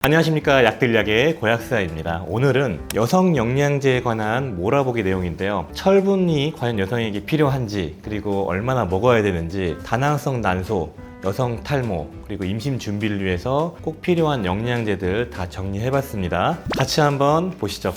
안녕하십니까, 약들약의 고약사입니다. 오늘은 여성 영양제에 관한 몰아보기 내용인데요. 철분이 과연 여성에게 필요한지, 그리고 얼마나 먹어야 되는지, 다낭성 난소, 여성 탈모, 그리고 임신 준비를 위해서 꼭 필요한 영양제들 다 정리해봤습니다. 같이 한번 보시죠.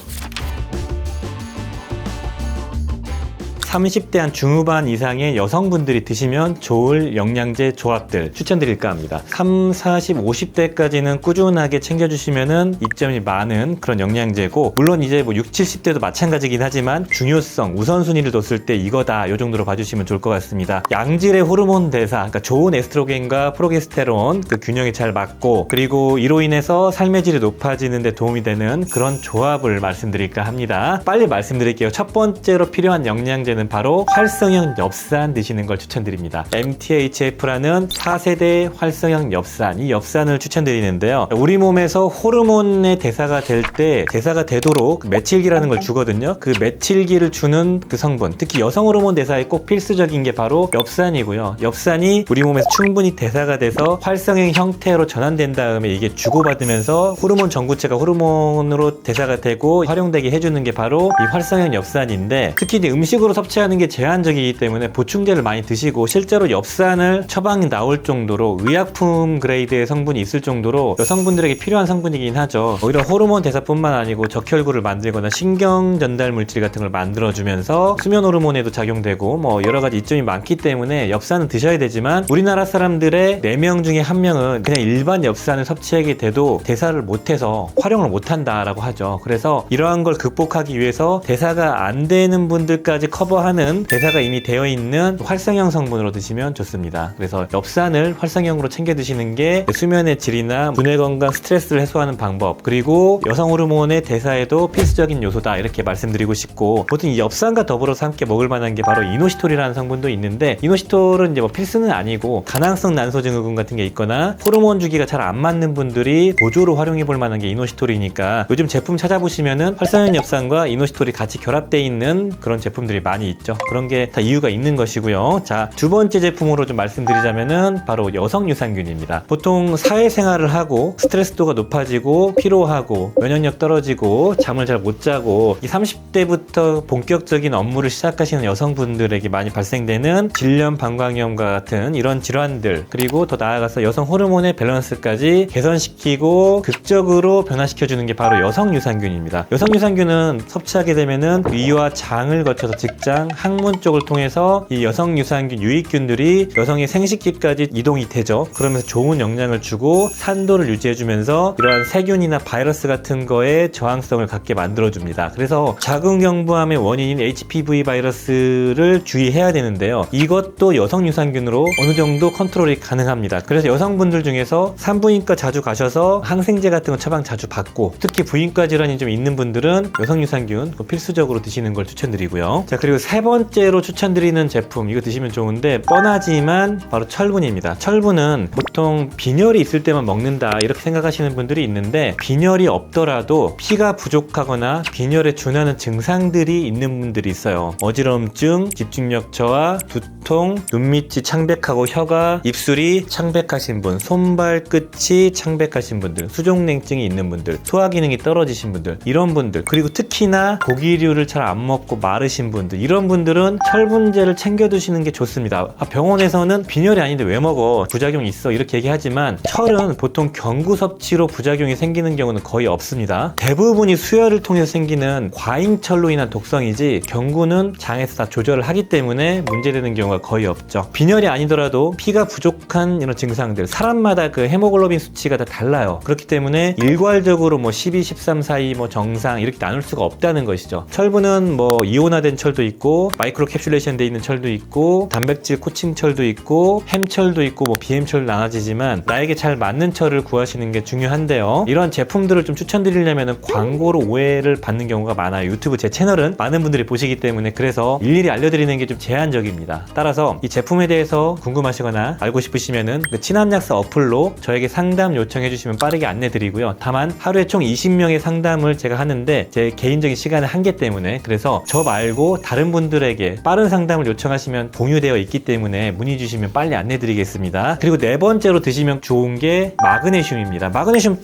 30대 한 중후반 이상의 여성분들이 드시면 좋을 영양제 조합들 추천드릴까 합니다. 30, 50대까지는 꾸준하게 챙겨주시면은 이점이 많은 그런 영양제고, 물론 이제 뭐 60, 70대도 마찬가지긴 하지만 중요성, 우선순위를 뒀을 때 이거다, 요 정도로 봐주시면 좋을 것 같습니다. 양질의 호르몬 대사, 그러니까 좋은 에스트로겐과 프로게스테론 그 균형이 잘 맞고, 그리고 이로 인해서 삶의 질이 높아지는 데 도움이 되는 그런 조합을 말씀드릴까 합니다. 빨리 말씀드릴게요. 첫 번째로 필요한 영양제는 바로 활성형 엽산 드시는 걸 추천드립니다. MTHF라는 4세대 활성형 엽산, 이 엽산을 추천드리는데요. 우리 몸에서 호르몬의 대사가 될 때 대사가 되도록 메칠기라는 걸 주거든요. 그 메칠기를 주는 그 성분, 특히 여성 호르몬 대사에 꼭 필수적인 게 바로 엽산이고요. 엽산이 우리 몸에서 충분히 대사가 돼서 활성형 형태로 전환된 다음에 이게 주고받으면서 호르몬 전구체가 호르몬으로 대사가 되고 활용되게 해주는 게 바로 이 활성형 엽산인데, 특히 이제 음식으로 섭취하는 게 제한적이기 때문에 보충제를 많이 드시고, 실제로 엽산을 처방이 나올 정도로 의약품 그레이드의 성분이 있을 정도로 여성분들에게 필요한 성분이긴 하죠. 오히려 호르몬 대사뿐만 아니고 적혈구를 만들거나 신경 전달 물질 같은 걸 만들어주면서 수면 호르몬에도 작용되고 뭐 여러 가지 이점이 많기 때문에 엽산은 드셔야 되지만, 우리나라 사람들의 4명 중에 1명은 그냥 일반 엽산을 섭취하게 돼도 대사를 못해서 활용을 못한다라고 하죠. 그래서 이러한 걸 극복하기 위해서 대사가 안 되는 분들까지 커버하는, 대사가 이미 되어 있는 활성형 성분으로 드시면 좋습니다. 그래서 엽산을 활성형으로 챙겨 드시는 게 수면의 질이나 분해 건강, 스트레스를 해소하는 방법, 그리고 여성 호르몬의 대사에도 필수적인 요소다, 이렇게 말씀드리고 싶고, 보통 이 엽산과 더불어서 함께 먹을 만한 게 바로 이노시톨이라는 성분도 있는데, 이노시톨은 이제 뭐 필수는 아니고 다낭성 난소 증후군 같은 게 있거나 호르몬 주기가 잘 안 맞는 분들이 보조로 활용해 볼 만한 게 이노시톨이니까, 요즘 제품 찾아보시면은 활성형 엽산과 이노시톨이 같이 결합되어 있는 그런 제품들이 많이 있죠. 그런 게 다 이유가 있는 것이고요. 자, 두 번째 제품으로 좀 말씀드리자면은 바로 여성 유산균입니다. 보통 사회생활을 하고 스트레스도가 높아지고 피로하고 면역력 떨어지고 잠을 잘 못 자고, 이 30대부터 본격적인 업무를 시작하시는 여성분들에게 많이 발생되는 질염, 방광염과 같은 이런 질환들, 그리고 더 나아가서 여성 호르몬의 밸런스까지 개선시키고 극적으로 변화시켜주는 게 바로 여성 유산균입니다. 여성 유산균은 섭취하게 되면은 위와 장을 거쳐서 직장, 항문 쪽을 통해서 이 여성 유산균 유익균들이 여성의 생식기까지 이동이 되죠. 그러면서 좋은 영향을 주고 산도를 유지해주면서 이러한 세균이나 바이러스 같은 거에 저항성을 갖게 만들어줍니다. 그래서 자궁경부암의 원인인 HPV 바이러스를 주의해야 되는데요. 이것도 여성 유산균으로 어느 정도 컨트롤이 가능합니다. 그래서 여성분들 중에서 산부인과 자주 가셔서 항생제 같은 거 처방 자주 받고, 특히 부인과 질환이 좀 있는 분들은 여성 유산균 필수적으로 드시는 걸 추천드리고요. 자, 그리고 세 번째로 추천드리는 제품, 이거 드시면 좋은데 뻔하지만 바로 철분입니다. 철분은 보통 빈혈이 있을 때만 먹는다, 이렇게 생각하시는 분들이 있는데, 빈혈이 없더라도 피가 부족하거나 빈혈에 준하는 증상들이 있는 분들이 있어요. 어지러움증, 집중력 저하, 두통, 눈밑이 창백하고 혀가, 입술이 창백하신 분, 손발 끝이 창백하신 분들, 수족냉증이 있는 분들, 소화 기능이 떨어지신 분들, 이런 분들, 그리고 특히나 고기류를 잘 안 먹고 마르신 분들, 이런 분들은 철분제를 챙겨 두시는 게 좋습니다. 병원에서는 빈혈이 아닌데 왜 먹어, 부작용이 있어, 이렇게 얘기하지만 철은 보통 경구 섭취로 부작용이 생기는 경우는 거의 없습니다. 대부분이 수혈을 통해서 생기는 과잉철로 인한 독성이지, 경구는 장에서 다 조절을 하기 때문에 문제되는 경우가 거의 없죠. 빈혈이 아니더라도 피가 부족한 이런 증상들, 사람마다 그 헤모글로빈 수치가 다 달라요. 그렇기 때문에 일괄적으로 뭐 12, 13 사이 뭐 정상 이렇게 나눌 수가 없다는 것이죠. 철분은 뭐 이온화된 철도 있고, 마이크로 캡슐레이션 돼 있는 철도 있고, 단백질 코칭 철도 있고, 햄철도 있고, 뭐 BM철도 나눠지지만 나에게 잘 맞는 철을 구하시는 게 중요한데요. 이런 제품들을 좀 추천드리려면 광고로 오해를 받는 경우가 많아요. 유튜브 제 채널은 많은 분들이 보시기 때문에, 그래서 일일이 알려드리는 게 좀 제한적입니다. 따라서 이 제품에 대해서 궁금하시거나 알고 싶으시면은 그 친환약사 어플로 저에게 상담 요청해 주시면 빠르게 안내 드리고요. 다만 하루에 총 20명의 상담을 제가 하는데 제 개인적인 시간의 한계 때문에, 그래서 저 말고 다른 여성분들에게 빠른 상담을 요청하시면 공유되어 있기 때문에 문의 주시면 빨리 안내 드리겠습니다. 그리고 네 번째로 드시면 좋은 게 마그네슘입니다. 마그네슘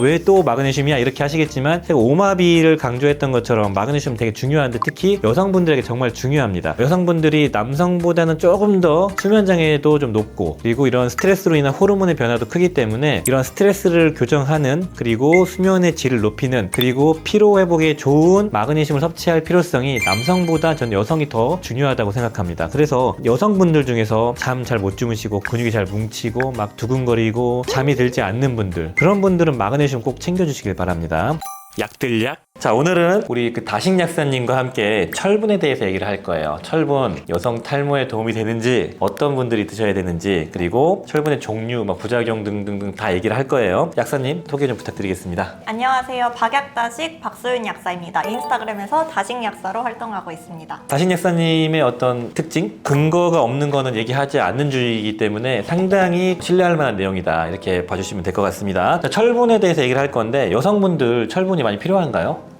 왜 또 마그네슘이야 이렇게 하시겠지만 제가 오마비를 강조했던 것처럼 마그네슘 되게 중요한데 특히 여성분들에게 정말 중요합니다. 여성분들이 남성보다는 조금 더 수면 장애도 좀 높고 그리고 이런 스트레스로 인한 호르몬의 변화도 크기 때문에 이런 스트레스를 교정하는 그리고 수면의 질을 높이는 그리고 피로 회복에 좋은 마그네슘을 섭취할 필요성이 남성보다 전 여성이 더 중요하다고 생각합니다. 그래서 여성분들 중에서 잠 잘 못 주무시고 근육이 잘 뭉치고 막 두근거리고 잠이 들지 않는 분들 그런 분들은 마그네슘 꼭 챙겨주시길 바랍니다. 약들약. 자, 오늘은 우리 다식 약사님과 함께 철분에 대해서 얘기를 할 거예요. 철분, 여성 탈모에 도움이 되는지, 어떤 분들이 드셔야 되는지, 그리고 철분의 종류, 부작용 등등등 다 얘기를 할 거예요. 약사님, 소개 좀 부탁드리겠습니다. 안녕하세요. 박약다식 박소윤 약사입니다. 인스타그램에서 다식 약사로 활동하고 있습니다. 다식 약사님의 어떤 특징? 근거가 없는 거는 얘기하지 않는 주의이기 때문에 상당히 신뢰할 만한 내용이다. 이렇게 봐주시면 될 것 같습니다. 자, 철분에 대해서 얘기를 할 건데, 여성분들 철분이 많이 필요한가요?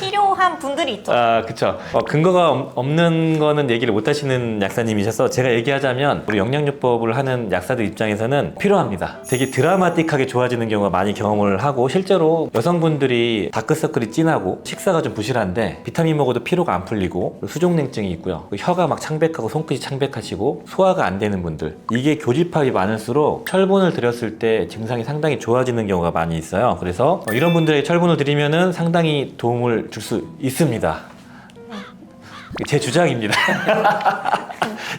필요한 분들이 있죠. 그쵸. 근거가 없는 거는 얘기를 못 하시는 약사님이셔서 제가 얘기하자면 우리 영양요법을 하는 약사들 입장에서는 필요합니다. 되게 드라마틱하게 좋아지는 경우가 많이 경험을 하고 실제로 여성분들이 다크서클이 진하고 식사가 좀 부실한데 비타민 먹어도 피로가 안 풀리고 수족냉증이 있고요. 혀가 막 창백하고 손끝이 창백하시고 소화가 안 되는 분들 이게 교집합이 많을수록 철분을 드렸을 때 증상이 상당히 좋아지는 경우가 많이 있어요. 그래서 이런 분들에게 철분을 드리면은 상당히 도움을 줄 수 있습니다. 제 주장입니다.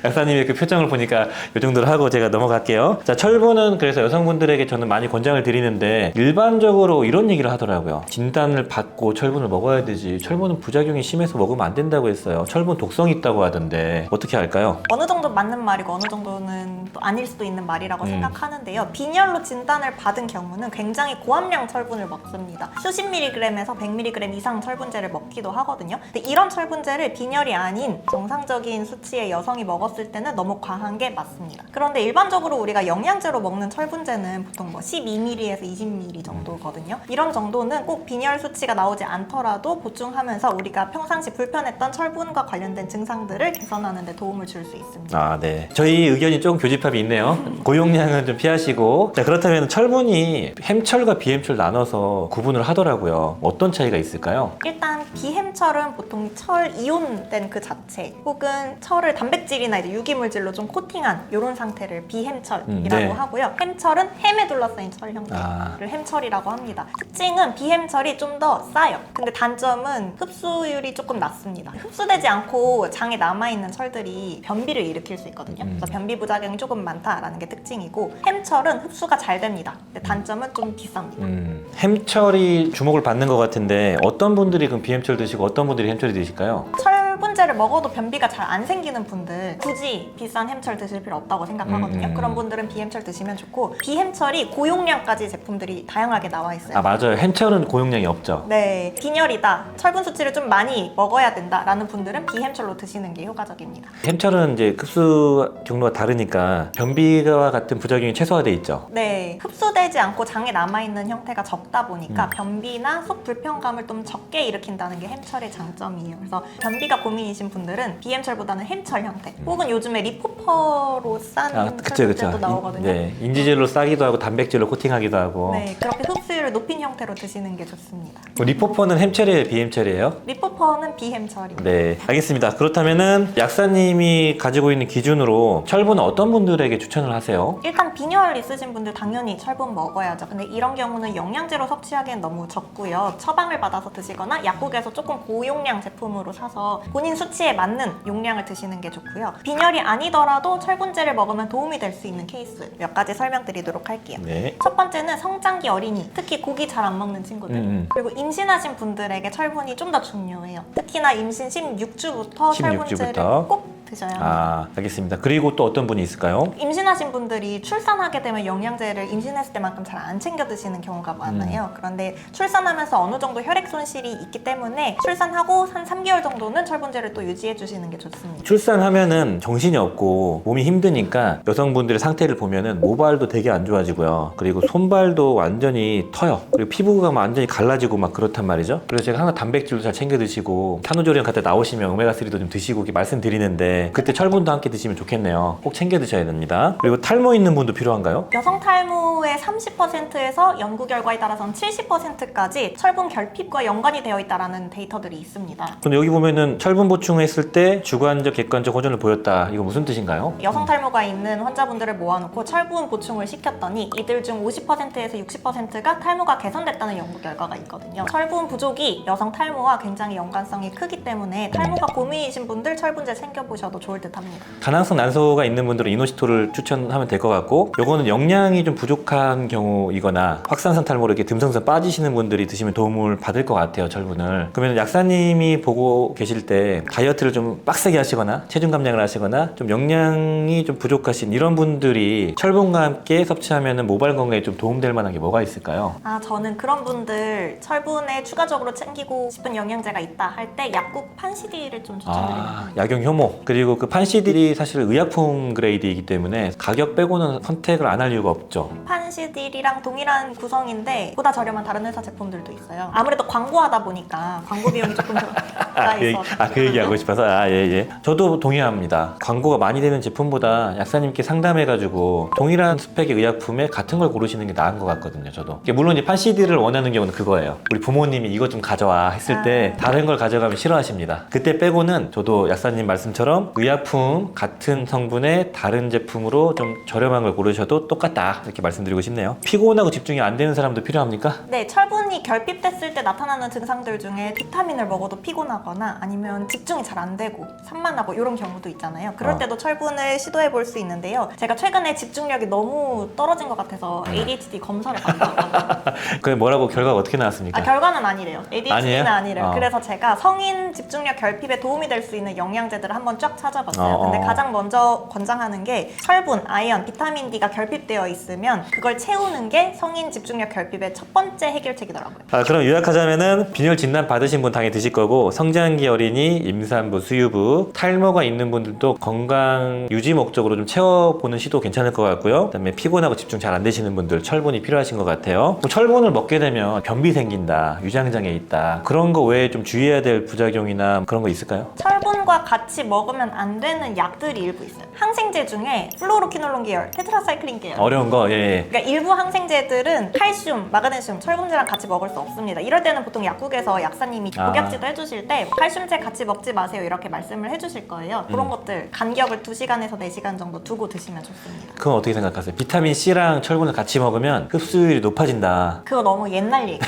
약사님의 그 표정을 보니까 이 정도로 하고 제가 넘어갈게요. 자, 철분은 그래서 여성분들에게 저는 많이 권장을 드리는데 일반적으로 이런 얘기를 하더라고요. 진단을 받고 철분을 먹어야 되지. 철분은 부작용이 심해서 먹으면 안 된다고 했어요. 철분 독성이 있다고 하던데 어떻게 할까요? 어느 정도 맞는 말이고 어느 정도는 또 아닐 수도 있는 말이라고 생각하는데요. 빈혈로 진단을 받은 경우는 굉장히 고함량 철분을 먹습니다. 수십 mg에서 100mg 이상 철분제를 먹기도 하거든요. 근데 이런 철분제를 빈혈이 아닌 정상적인 수치의 여성이 먹었을 때는 너무 과한 게 맞습니다. 그런데 일반적으로 우리가 영양제로 먹는 철분제는 보통 12mg에서 20mg 정도거든요. 이런 정도는 꼭 빈혈 수치가 나오지 않더라도 보충하면서 우리가 평상시 불편했던 철분과 관련된 증상들을 개선하는 데 도움을 줄 수 있습니다. 네. 저희 의견이 조금 교집합이 있네요. 고용량은 좀 피하시고. 자, 그렇다면 철분이 햄철과 비햄철 나눠서 구분을 하더라고요. 어떤 차이가 있을까요? 일단 비햄철은 보통 철 이온된 그 자체 혹은 철을 단백질이나 이제 유기물질로 좀 코팅한 이런 상태를 비햄철이라고 네. 하고요. 햄철은 햄에 둘러싸인 철 형태를 햄철이라고 합니다. 특징은 비햄철이 좀 더 싸요. 근데 단점은 흡수율이 조금 낮습니다. 흡수되지 않고 장에 남아있는 철들이 변비를 일으킬 수 있거든요. 그래서 변비 부작용이 조금 많다라는 게 특징이고 햄철은 흡수가 잘 됩니다. 근데 단점은 좀 비쌉니다. 햄철이 주목을 받는 것 같은데 어떤 분들이 그럼 비햄철 드시고 어떤 분들이 햄철이 드실까요? 철분제를 먹어도 변비가 잘 안 생기는 분들 굳이 비싼 햄철 드실 필요 없다고 생각하거든요. 그런 분들은 비햄철 드시면 좋고 비햄철이 고용량까지 제품들이 다양하게 나와 있어요. 맞아요. 햄철은 고용량이 없죠. 네, 빈혈이다. 철분 수치를 좀 많이 먹어야 된다라는 분들은 비햄철로 드시는 게 효과적입니다. 햄철은 이제 흡수 경로가 다르니까 변비와 같은 부작용이 최소화돼 있죠. 네, 흡수되지 않고 장에 남아있는 형태가 적다 보니까 변비나 속 불편감을 좀 적게 일으킨다는 게 햄철의 장점이에요. 그래서 변비가 고민이신 분들은 비햄철보다는 햄철 형태 혹은 요즘에 리포퍼로 싼 철분제도 나오거든요. 네, 인지젤로 싸기도 하고 단백질로 코팅하기도 하고. 네, 그렇게 흡수율을 높인 형태로 드시는 게 좋습니다. 리포퍼는 햄철이에요, 비햄철이에요? 리포퍼는 비햄철입니다. 네, 알겠습니다. 그렇다면은 약사님이 가지고 있는 기준으로 철분은 어떤 분들에게 추천을 하세요? 일단 빈혈 있으신 분들 당연히 철분 먹어야죠. 근데 이런 경우는 영양제로 섭취하기엔 너무 적고요. 처방을 받아서 드시거나 약국에서 조금 고용량 제품으로 사서 본인 수치에 맞는 용량을 드시는 게 좋고요. 빈혈이 아니더라도 철분제를 먹으면 도움이 될 수 있는 케이스 몇 가지 설명드리도록 할게요. 네. 첫 번째는 성장기 어린이, 특히 고기 잘 안 먹는 친구들 그리고 임신하신 분들에게 철분이 좀 더 중요해요. 특히나 임신 16주부터 철분제를 꼭 드셔야 합니다. 알겠습니다. 그리고 또 어떤 분이 있을까요? 임신하신 분들이 출산하게 되면 영양제를 임신했을 때만큼 잘 안 챙겨 드시는 경우가 많아요. 그런데 출산하면서 어느 정도 혈액 손실이 있기 때문에 출산하고 한 3개월 정도는 철분제를 또 유지해 주시는 게 좋습니다. 출산하면은 정신이 없고 몸이 힘드니까 여성분들의 상태를 보면은 모발도 되게 안 좋아지고요. 그리고 손발도 완전히 터요. 그리고 피부가 완전히 갈라지고 막 그렇단 말이죠. 그래서 제가 항상 단백질도 잘 챙겨 드시고 산후조리원 갔다 나오시면 오메가3도 좀 드시고 이렇게 말씀드리는데 그때 철분도 함께 드시면 좋겠네요. 꼭 챙겨 드셔야 됩니다. 그리고 탈모 있는 분도 필요한가요? 여성 탈모의 30%에서 연구 결과에 따라서는 70%까지 철분 결핍과 연관이 되어 있다는 데이터들이 있습니다. 근데 여기 보면은 철분 보충했을 때 주관적 객관적 호전을 보였다. 이거 무슨 뜻인가요? 여성 탈모가 있는 환자분들을 모아놓고 철분 보충을 시켰더니 이들 중 50%에서 60%가 탈모가 개선됐다는 연구 결과가 있거든요. 철분 부족이 여성 탈모와 굉장히 연관성이 크기 때문에 탈모가 고민이신 분들 철분제 챙겨보셔도 좋을 듯 합니다. 다낭성 난소가 있는 분들은 이노시토를 추천하면 될 것 같고, 요거는 영양이 좀 부족한 경우이거나 확산성 탈모로 이렇게 듬성듬성 빠지시는 분들이 드시면 도움을 받을 것 같아요, 철분을. 그러면 약사님이 보고 계실 때 다이어트를 좀 빡세게 하시거나 체중 감량을 하시거나 좀 영양이 좀 부족하신 이런 분들이 철분과 함께 섭취하면 모발 건강에 좀 도움될 만한 게 뭐가 있을까요? 저는 그런 분들 철분에 추가적으로 챙기고 싶은 영양제가 있다 할 때 약국 판시디를 좀 추천드립니다. 약용 효모. 그리고 그 판시딜이 사실 의약품 그레이드이기 때문에 가격 빼고는 선택을 안 할 이유가 없죠. 판시딜이랑 동일한 구성인데 보다 저렴한 다른 회사 제품들도 있어요. 아무래도 광고하다 보니까 광고 비용이 조금 더 있어서. 그 얘기하고 싶어서. 예. 저도 동의합니다. 광고가 많이 되는 제품보다 약사님께 상담해가지고 동일한 스펙의 의약품에 같은 걸 고르시는 게 나은 것 같거든요, 저도. 물론 이제 판시딜을 원하는 경우는 그거예요. 우리 부모님이 이거 좀 가져와 했을 때 다른 걸 가져가면 싫어하십니다. 그때 빼고는 저도 약사님 말씀처럼 의약품 같은 성분의 다른 제품으로 좀 저렴한 걸 고르셔도 똑같다, 이렇게 말씀드리고 싶네요. 피곤하고 집중이 안 되는 사람도 필요합니까? 네, 철분이 결핍됐을 때 나타나는 증상들 중에 비타민을 먹어도 피곤하거나 아니면 집중이 잘 안 되고 산만하고 이런 경우도 있잖아요. 그럴 때도 철분을 시도해 볼 수 있는데요. 제가 최근에 집중력이 너무 떨어진 것 같아서 ADHD 검사를 받았거든요. 그게 뭐라고 결과가 어떻게 나왔습니까? 결과는 아니래요. ADHD는 아니에요? 아니래요. 그래서 제가 성인 집중력 결핍에 도움이 될 수 있는 영양제들을 한번 쫙 찾아봤어요. 근데 가장 먼저 권장하는 게 철분, 아연, 비타민 D가 결핍되어 있으면 그걸 채우는 게 성인 집중력 결핍의 첫 번째 해결책이더라고요. 그럼 요약하자면은 빈혈 진단 받으신 분 당연히 드실 거고, 성장기 어린이, 임산부, 수유부, 탈모가 있는 분들도 건강 유지 목적으로 좀 채워보는 시도 괜찮을 것 같고요. 그다음에 피곤하고 집중 잘 안 되시는 분들 철분이 필요하신 것 같아요. 철분을 먹게 되면 변비 생긴다, 유장장애 있다, 그런 거 외에 좀 주의해야 될 부작용이나 그런 거 있을까요? 철분과 같이 먹으면 안 되는 약들이 일부 있어요. 항생제 중에 플로로키놀론 계열, 테트라사이클린 계열. 어려운 거, 예. 그러니까 일부 항생제들은 칼슘, 마그네슘, 철분제랑 같이 먹을 수 없습니다. 이럴 때는 보통 약국에서 약사님이 복약지도 해주실 때 칼슘제 같이 먹지 마세요, 이렇게 말씀을 해주실 거예요. 그런 것들 간격을 2시간에서 4시간 정도 두고 드시면 좋습니다. 그건 어떻게 생각하세요? 비타민 C랑 철분을 같이 먹으면 흡수율이 높아진다. 그거 너무 옛날 얘기예요.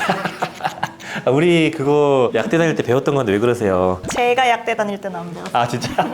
우리 그거 약대 다닐 때 배웠던 건데 왜 그러세요? 제가 약대 다닐 때는 안 배웠어요. 진짜?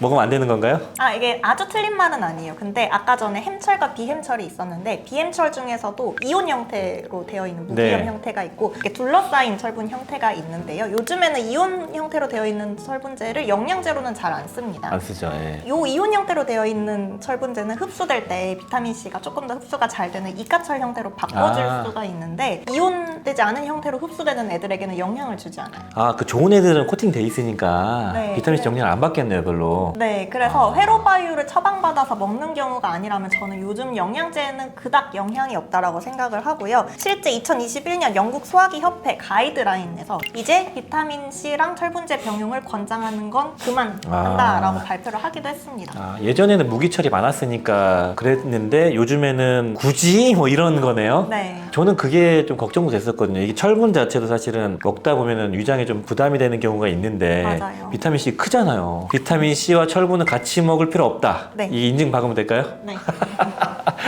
먹으면 안 되는 건가요? 이게 아주 틀린 말은 아니에요. 근데 아까 전에 햄철과 비햄철이 있었는데 비햄철 중에서도 이온 형태로 되어 있는 무기염 형태가 있고 이렇게 둘러싸인 철분 형태가 있는데요. 요즘에는 이온 형태로 되어 있는 철분제를 영양제로는 잘 안 씁니다. 안 쓰죠. 예. 요 이온 형태로 되어 있는 철분제는 흡수될 때 비타민 C가 조금 더 흡수가 잘 되는 이가철 형태로 바꿔줄 수가 있는데 이온되지 않은 형태로 흡수되는 애들에게는 영향을 주지 않아요. 그 좋은 애들은 코팅돼 있으니까 네, 비타민 C 영향을 안 받겠네요, 별로. 네, 그래서 회로바이오를 처방받아서 먹는 경우가 아니라면 저는 요즘 영양제는 그닥 영향이 없다라고 생각을 하고요. 실제 2021년 영국 소화기 협회 가이드라인에서 이제 비타민 C랑 철분제 병용을 권장하는 건 그만한다라고 발표를 하기도 했습니다. 예전에는 무기철이 많았으니까 그랬는데 요즘에는 굳이 뭐 이런 거네요. 네. 저는 그게 좀 걱정도 됐었거든요. 이게 철분 자체도 사실은 먹다 보면은 위장에 좀 부담이 되는 경우가 있는데 맞아요. 비타민 C 크잖아요. 비타민 C와 철분은 같이 먹을 필요 없다. 네. 이 인증 받으면 될까요? 네.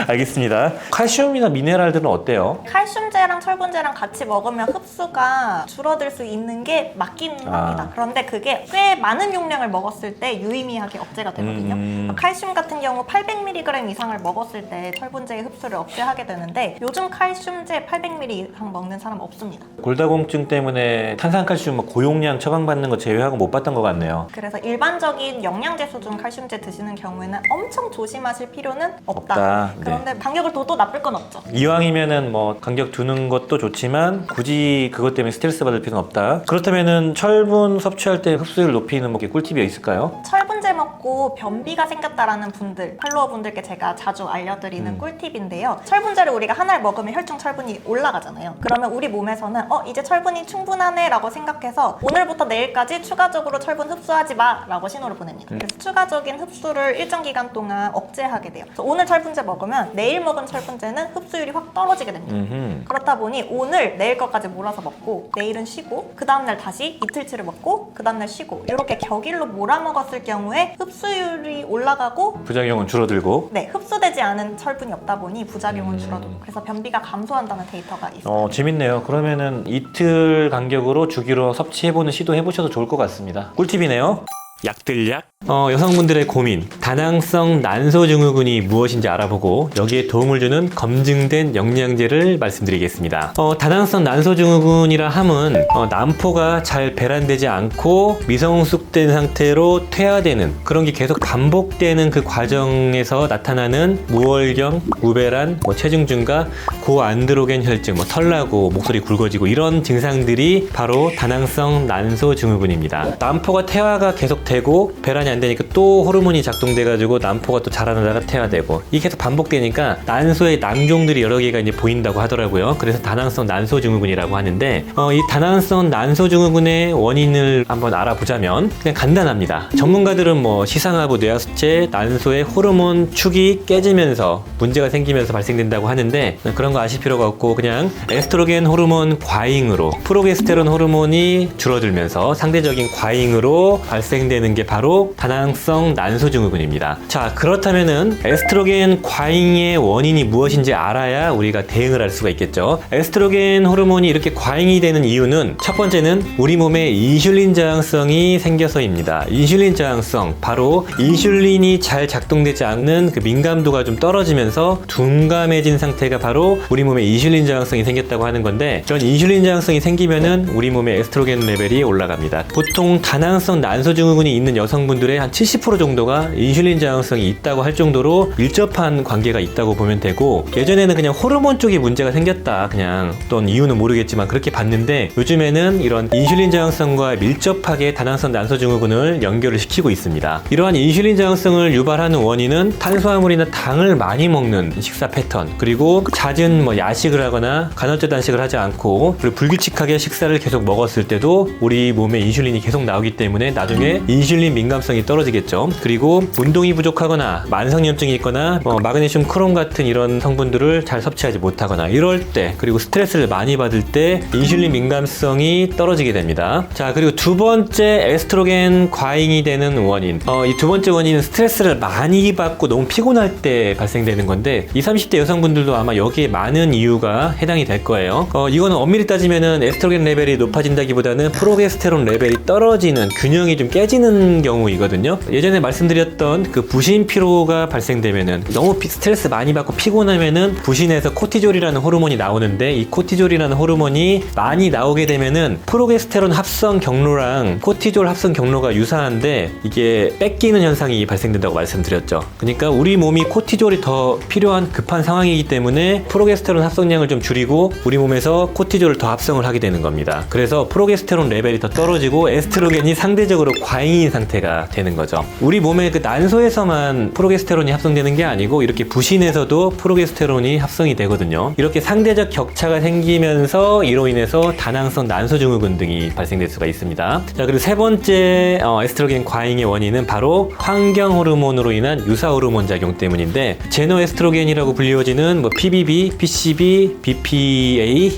알겠습니다. 칼슘이나 미네랄들은 어때요? 칼슘제랑 철분제랑 같이 먹으면 흡수가 줄어들 수 있는 게 맞긴 합니다. 그런데 그게 꽤 많은 용량을 먹었을 때 유의미하게 억제가 되거든요. 칼슘 같은 경우 800mg 이상을 먹었을 때 철분제의 흡수를 억제하게 되는데 요즘 칼슘제 800mg 이상 먹는 사람 없습니다. 골다공증 때문에 탄산칼슘 고용량 처방받는 거 제외하고 못 봤던 것 같네요. 그래서 일반적인 영양제 수준 칼슘제 드시는 경우에는 엄청 조심하실 필요는 없다. 네. 그런데 간격을 둬도 나쁠 건 없죠. 이왕이면은 뭐 간격 두는 것도 좋지만 굳이 그것 때문에 스트레스 받을 필요는 없다. 그렇다면은 철분 섭취할 때 흡수율 높이는 뭐 꿀팁이 있을까요? 철분제 먹고 변비가 생겼다라는 분들, 팔로워 분들께 제가 자주 알려드리는 꿀팁인데요. 철분제를 우리가 하나를 먹으면 혈중 철분이 올라가잖아요. 그러면 우리 몸에서는 이제 철분이 충분하네 라고 생각해서 오늘부터 내일까지 추가적으로 철분 흡수하지 마 라고 신호를 보냅니다. 그래서 추가적인 흡수를 일정 기간 동안 억제하게 돼요. 그래서 오늘 철분제 먹으면 내일 먹은 철분제는 흡수율이 확 떨어지게 됩니다. 그렇다 보니 오늘 내일 것까지 몰아서 먹고 내일은 쉬고 그 다음날 다시 이틀치를 먹고 그 다음날 쉬고 이렇게 격일로 몰아 먹었을 경우에 흡수율이 올라가고 부작용은 줄어들고. 네, 흡수되지 않은 철분이 없다 보니 부작용은 줄어들고 그래서 변비가 감소한다는 데이터가 있어요. 재밌네요. 그러면은 이틀 간격으로 주기로 섭취해보는 시도해보셔도 좋을 것 같습니다. 꿀팁이네요. 약들약. 여성분들의 고민, 다낭성 난소증후군이 무엇인지 알아보고 여기에 도움을 주는 검증된 영양제를 말씀드리겠습니다. 다낭성 난소증후군이라 함은 난포가 잘 배란되지 않고 미성숙된 상태로 퇴화되는 그런 게 계속 반복되는 그 과정에서 나타나는 무월경, 무배란, 체중 증가, 고안드로겐 혈증, 털나고 목소리 굵어지고 이런 증상들이 바로 다낭성 난소증후군입니다. 난포가 퇴화가 계속 되고 배란이 안 되니까 또 호르몬이 작동돼가지고 난포가 또 자라나다가 퇴화되고 이게 계속 반복되니까 난소의 낭종들이 여러 개가 이제 보인다고 하더라고요. 그래서 다낭성 난소증후군이라고 하는데 이 다낭성 난소증후군의 원인을 한번 알아보자면 그냥 간단합니다. 전문가들은 시상하부, 뇌하수체, 난소의 호르몬 축이 깨지면서 문제가 생기면서 발생된다고 하는데 그런 거 아실 필요가 없고 그냥 에스트로겐 호르몬 과잉으로 프로게스테론 호르몬이 줄어들면서 상대적인 과잉으로 발생되는 게 바로 다낭성 난소증후군입니다. 자, 그렇다면은 에스트로겐 과잉의 원인이 무엇인지 알아야 우리가 대응을 할 수가 있겠죠. 에스트로겐 호르몬이 이렇게 과잉이 되는 이유는 첫 번째는 우리 몸에 인슐린 저항성이 생겨서입니다. 인슐린 저항성, 바로 인슐린이 잘 작동되지 않는 그 민감도가 좀 떨어지면서 둔감해진 상태가 바로 우리 몸에 인슐린 저항성이 생겼다고 하는 건데 이런 인슐린 저항성이 생기면은 우리 몸의 에스트로겐 레벨이 올라갑니다. 보통 다낭성 난소증후군이 있는 여성분들의 한 70% 정도가 인슐린 저항성이 있다고 할 정도로 밀접한 관계가 있다고 보면 되고 예전에는 그냥 호르몬 쪽이 문제가 생겼다 그냥 어떤 이유는 모르겠지만 그렇게 봤는데 요즘에는 이런 인슐린 저항성과 밀접하게 다낭성 난소증후군을 연결을 시키고 있습니다. 이러한 인슐린 저항성을 유발하는 원인은 탄수화물이나 당을 많이 먹는 식사 패턴 그리고 잦은 야식을 하거나 간헐적 단식을 하지 않고 그리고 불규칙하게 식사를 계속 먹었을 때도 우리 몸에 인슐린이 계속 나오기 때문에 나중에 인슐린 민감성이 떨어지겠죠. 그리고 운동이 부족하거나 만성염증이 있거나 마그네슘 크롬 같은 이런 성분들을 잘 섭취하지 못하거나 이럴 때 그리고 스트레스를 많이 받을 때 인슐린 민감성이 떨어지게 됩니다. 자, 그리고 두 번째 에스트로겐 과잉이 되는 원인 이 두 번째 원인은 스트레스를 많이 받고 너무 피곤할 때 발생되는 건데 20, 30대 여성분들도 아마 여기에 많은 이유가 해당이 될 거예요. 이거는 엄밀히 따지면은 에스트로겐 레벨이 높아진다기보다는 프로게스테론 레벨이 떨어지는 균형이 좀 깨지는 경우이거든요. 예전에 말씀드렸던 그 부신 피로가 발생되면은 너무 스트레스 많이 받고 피곤하면은 부신에서 코티졸이라는 호르몬이 나오는데 이 코티졸이라는 호르몬이 많이 나오게 되면은 프로게스테론 합성 경로랑 코티졸 합성 경로가 유사한데 이게 뺏기는 현상이 발생된다고 말씀드렸죠. 그러니까 우리 몸이 코티졸이 더 필요한 급한 상황이기 때문에 프로게스테론 합성량을 좀 줄이고 우리 몸에서 코티졸을 더 합성을 하게 되는 겁니다. 그래서 프로게스테론 레벨이 더 떨어지고 에스트로겐이 상대적으로 과잉인 상태가 되는 거죠. 우리 몸의 그 난소에서만 프로게스테론이 합성되는 게 아니고 이렇게 부신에서도 프로게스테론이 합성이 되거든요. 이렇게 상대적 격차가 생기면서 이로 인해서 다낭성 난소증후군 등이 발생될 수가 있습니다. 자, 그리고 세 번째 에스트로겐 과잉의 원인은 바로 환경 호르몬으로 인한 유사 호르몬 작용 때문인데 제노에스트로겐이라고 불리워지는 PBB, PCB, BPA,